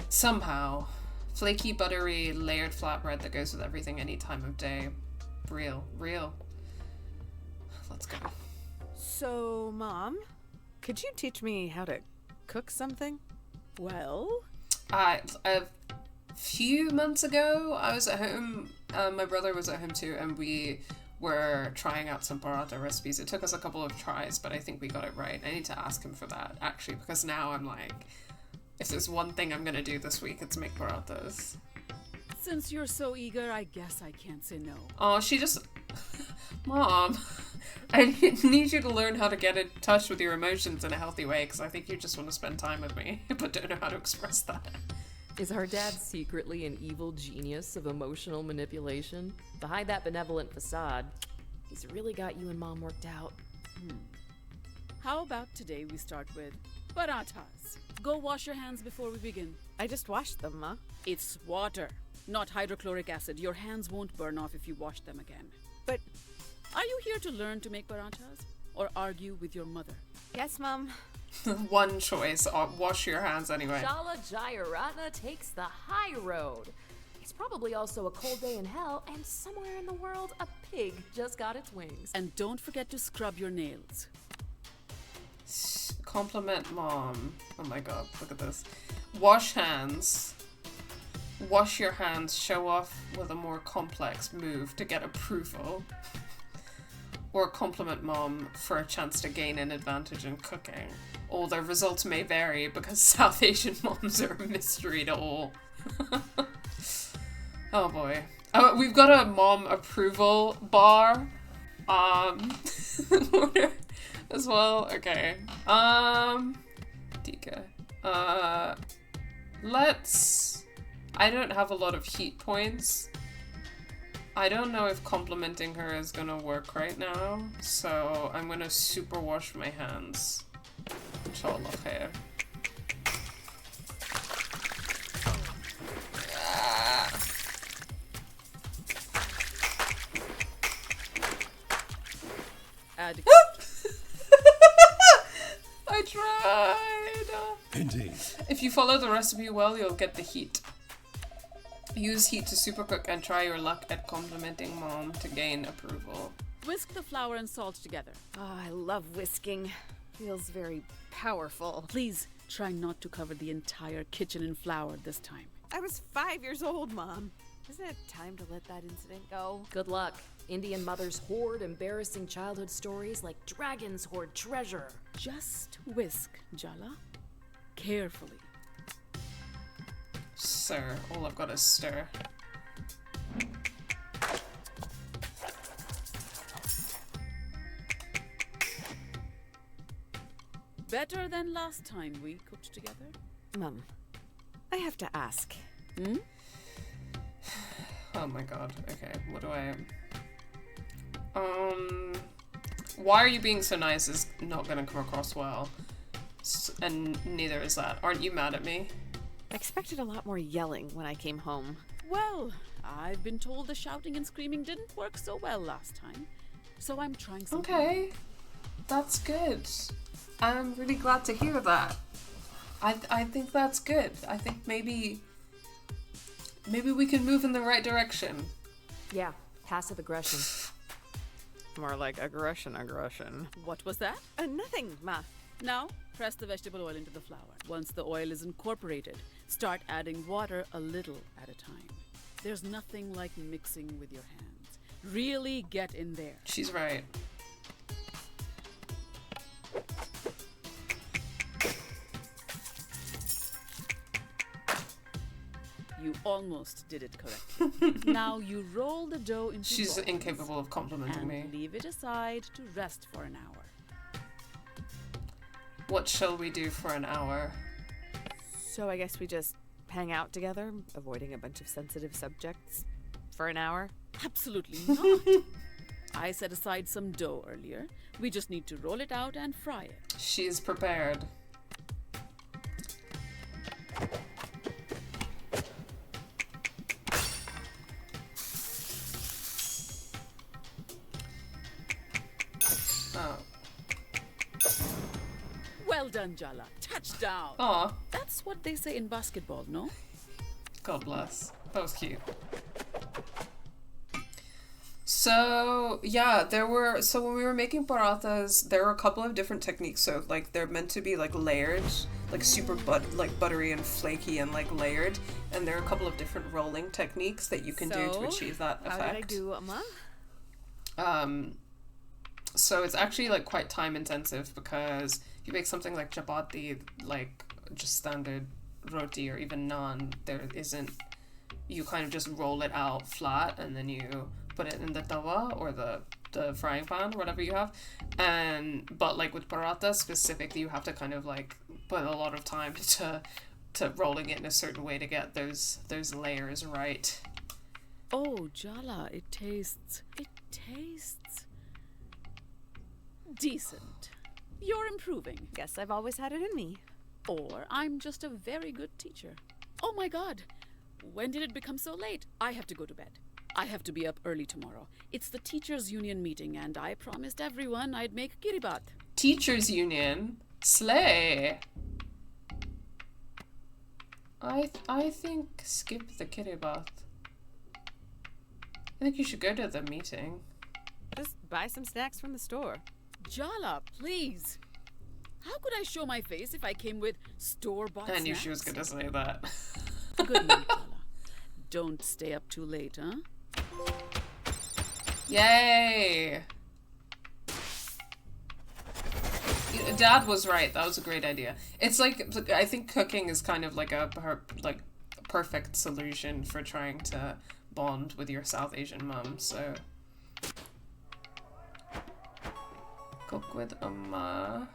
Somehow. Flaky, buttery, layered flatbread that goes with everything any time of day. Real. Let's go. So, Mom, could you teach me how to cook something? Well? A few months ago, I was at home, my brother was at home too, and we were trying out some paratha recipes. It took us a couple of tries, but I think we got it right. I need to ask him for that, actually, because now I'm like, if there's one thing I'm gonna do this week, it's make parathas. Since you're so eager, I guess I can't say no. Oh, she just... Mom, I need you to learn how to get in touch with your emotions in a healthy way, because I think you just want to spend time with me, but don't know how to express that. Is our dad secretly an evil genius of emotional manipulation? Behind that benevolent facade, he's really got you and Mom worked out. How about today we start with parathas? Go wash your hands before we begin. I just washed them, Ma. It's water, not hydrochloric acid. Your hands won't burn off if you wash them again. But are you here to learn to make parathas or argue with your mother? Yes, Mom. One choice, wash your hands anyway. Jala Jayaratna takes the high road. It's probably also a cold day in hell, and somewhere in the world, a pig just got its wings. And don't forget to scrub your nails. Compliment Mom. Oh my god, look at this. Wash hands. Wash your hands, show off with a more complex move to get approval. Or compliment Mom for a chance to gain an advantage in cooking. Or the results may vary because South Asian moms are a mystery to all. Oh boy. Oh, we've got a mom approval bar. As well. Okay. Dika. Let's... I don't have a lot of heat points. I don't know if complimenting her is gonna work right now, so I'm gonna super wash my hands. Inshallah khair. I tried! Indeed. If you follow the recipe well, you'll get the heat. Use heat to supercook and try your luck at complimenting Mom to gain approval. Whisk the flour and salt together. Oh, I love whisking. Feels very powerful. Please try not to cover the entire kitchen in flour this time. I was 5 years old, Mom. Isn't it time to let that incident go? Good luck. Indian mothers hoard embarrassing childhood stories like dragons hoard treasure. Just whisk, Jala. Carefully. Sir, all I've got is stir. Better than last time we cooked together? Mom, I have to ask. Oh my god, okay, what do I... Why are you being so nice is not gonna come across well. And neither is that. Aren't you mad at me? I expected a lot more yelling when I came home. Well, I've been told the shouting and screaming didn't work so well last time. So I'm trying something. Okay, that's good. I'm really glad to hear that. I think that's good. I think maybe we can move in the right direction. Yeah, passive aggression. More like aggression. What was that? Nothing, Ma. Now, press the vegetable oil into the flour. Once the oil is incorporated, start adding water a little at a time. There's nothing like mixing with your hands. Really get in there. She's right. You almost did it correctly. Now you roll the dough into She's balls incapable of complimenting and me. leave it aside to rest for an hour. What shall we do for an hour? So I guess we just hang out together, avoiding a bunch of sensitive subjects for an hour? Absolutely not. I set aside some dough earlier. We just need to roll it out and fry it. She's prepared. Oh. Well done, Jala. Touchdown. Aw. That's what they say in basketball, no? God bless. That was cute. So, yeah, so when we were making parathas, there were a couple of different techniques. So, like, they're meant to be, like, layered, like, super buttery and flaky and, like, layered. And there are a couple of different rolling techniques that you can do to achieve that effect. How did I do, Amma? So it's actually, like, quite time intensive because you make something like chapati, like, just standard roti or even naan, you kind of just roll it out flat and then you put it in the tawa or the frying pan, whatever you have. But like with paratha specifically, you have to kind of like put a lot of time to rolling it in a certain way to get those layers right. Oh, Jala, it tastes decent. You're improving. Guess I've always had it in me. Or I'm just a very good teacher. Oh my god. When did it become so late? I have to go to bed. I have to be up early tomorrow. It's the teachers' union meeting and I promised everyone I'd make kiribat. Teachers' union? Slay! I think skip the kiribat. I think you should go to the meeting. Just buy some snacks from the store. Jala, please. How could I show my face if I came with store-bought snacks? I knew she was gonna say that. Good night, Jala. Don't stay up too late, huh? Yay! Dad was right. That was a great idea. It's like, I think cooking is kind of like a perfect solution for trying to bond with your South Asian mum, so... Cook with Amma.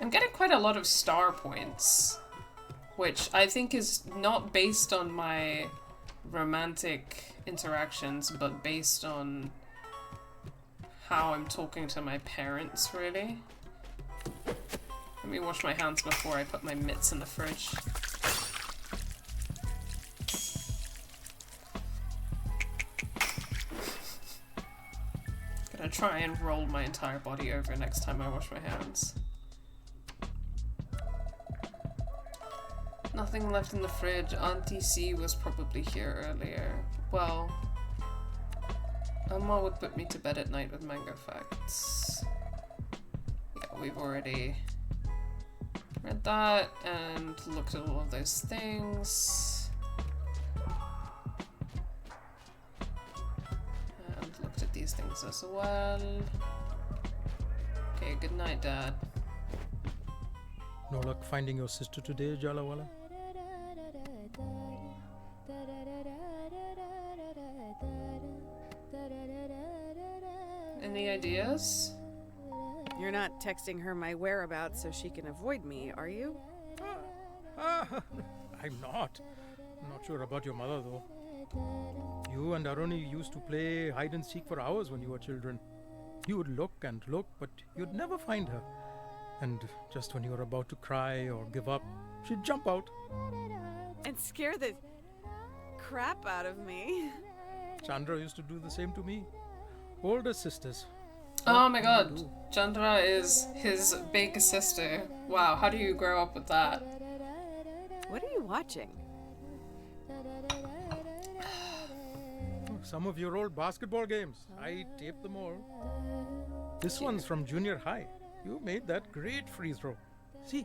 I'm getting quite a lot of star points, which I think is not based on my romantic interactions, but based on how I'm talking to my parents, really. Let me wash my hands before I put my mitts in the fridge. Gonna try and roll my entire body over next time I wash my hands. Nothing left in the fridge. Auntie C was probably here earlier. Well, Amma would put me to bed at night with mango facts. Yeah, we've already read that and looked at all of those things. And looked at these things as well. Okay, good night, Dad. No luck finding your sister today, Jalawala? Any ideas? You're not texting her my whereabouts so she can avoid me, are you? I'm not. I'm not sure about your mother, though. You and Aruni used to play hide and seek for hours when you were children. You would look and look, but you'd never find her. And just when you were about to cry or give up, she'd jump out. And scare the crap out of me. Chandra used to do the same to me. Older sisters. Oh my god, Chandra is his big sister. Wow, how do you grow up with that? What are you watching? Some of your old basketball games. I taped them all. This one's from junior high. You made that great free throw. See,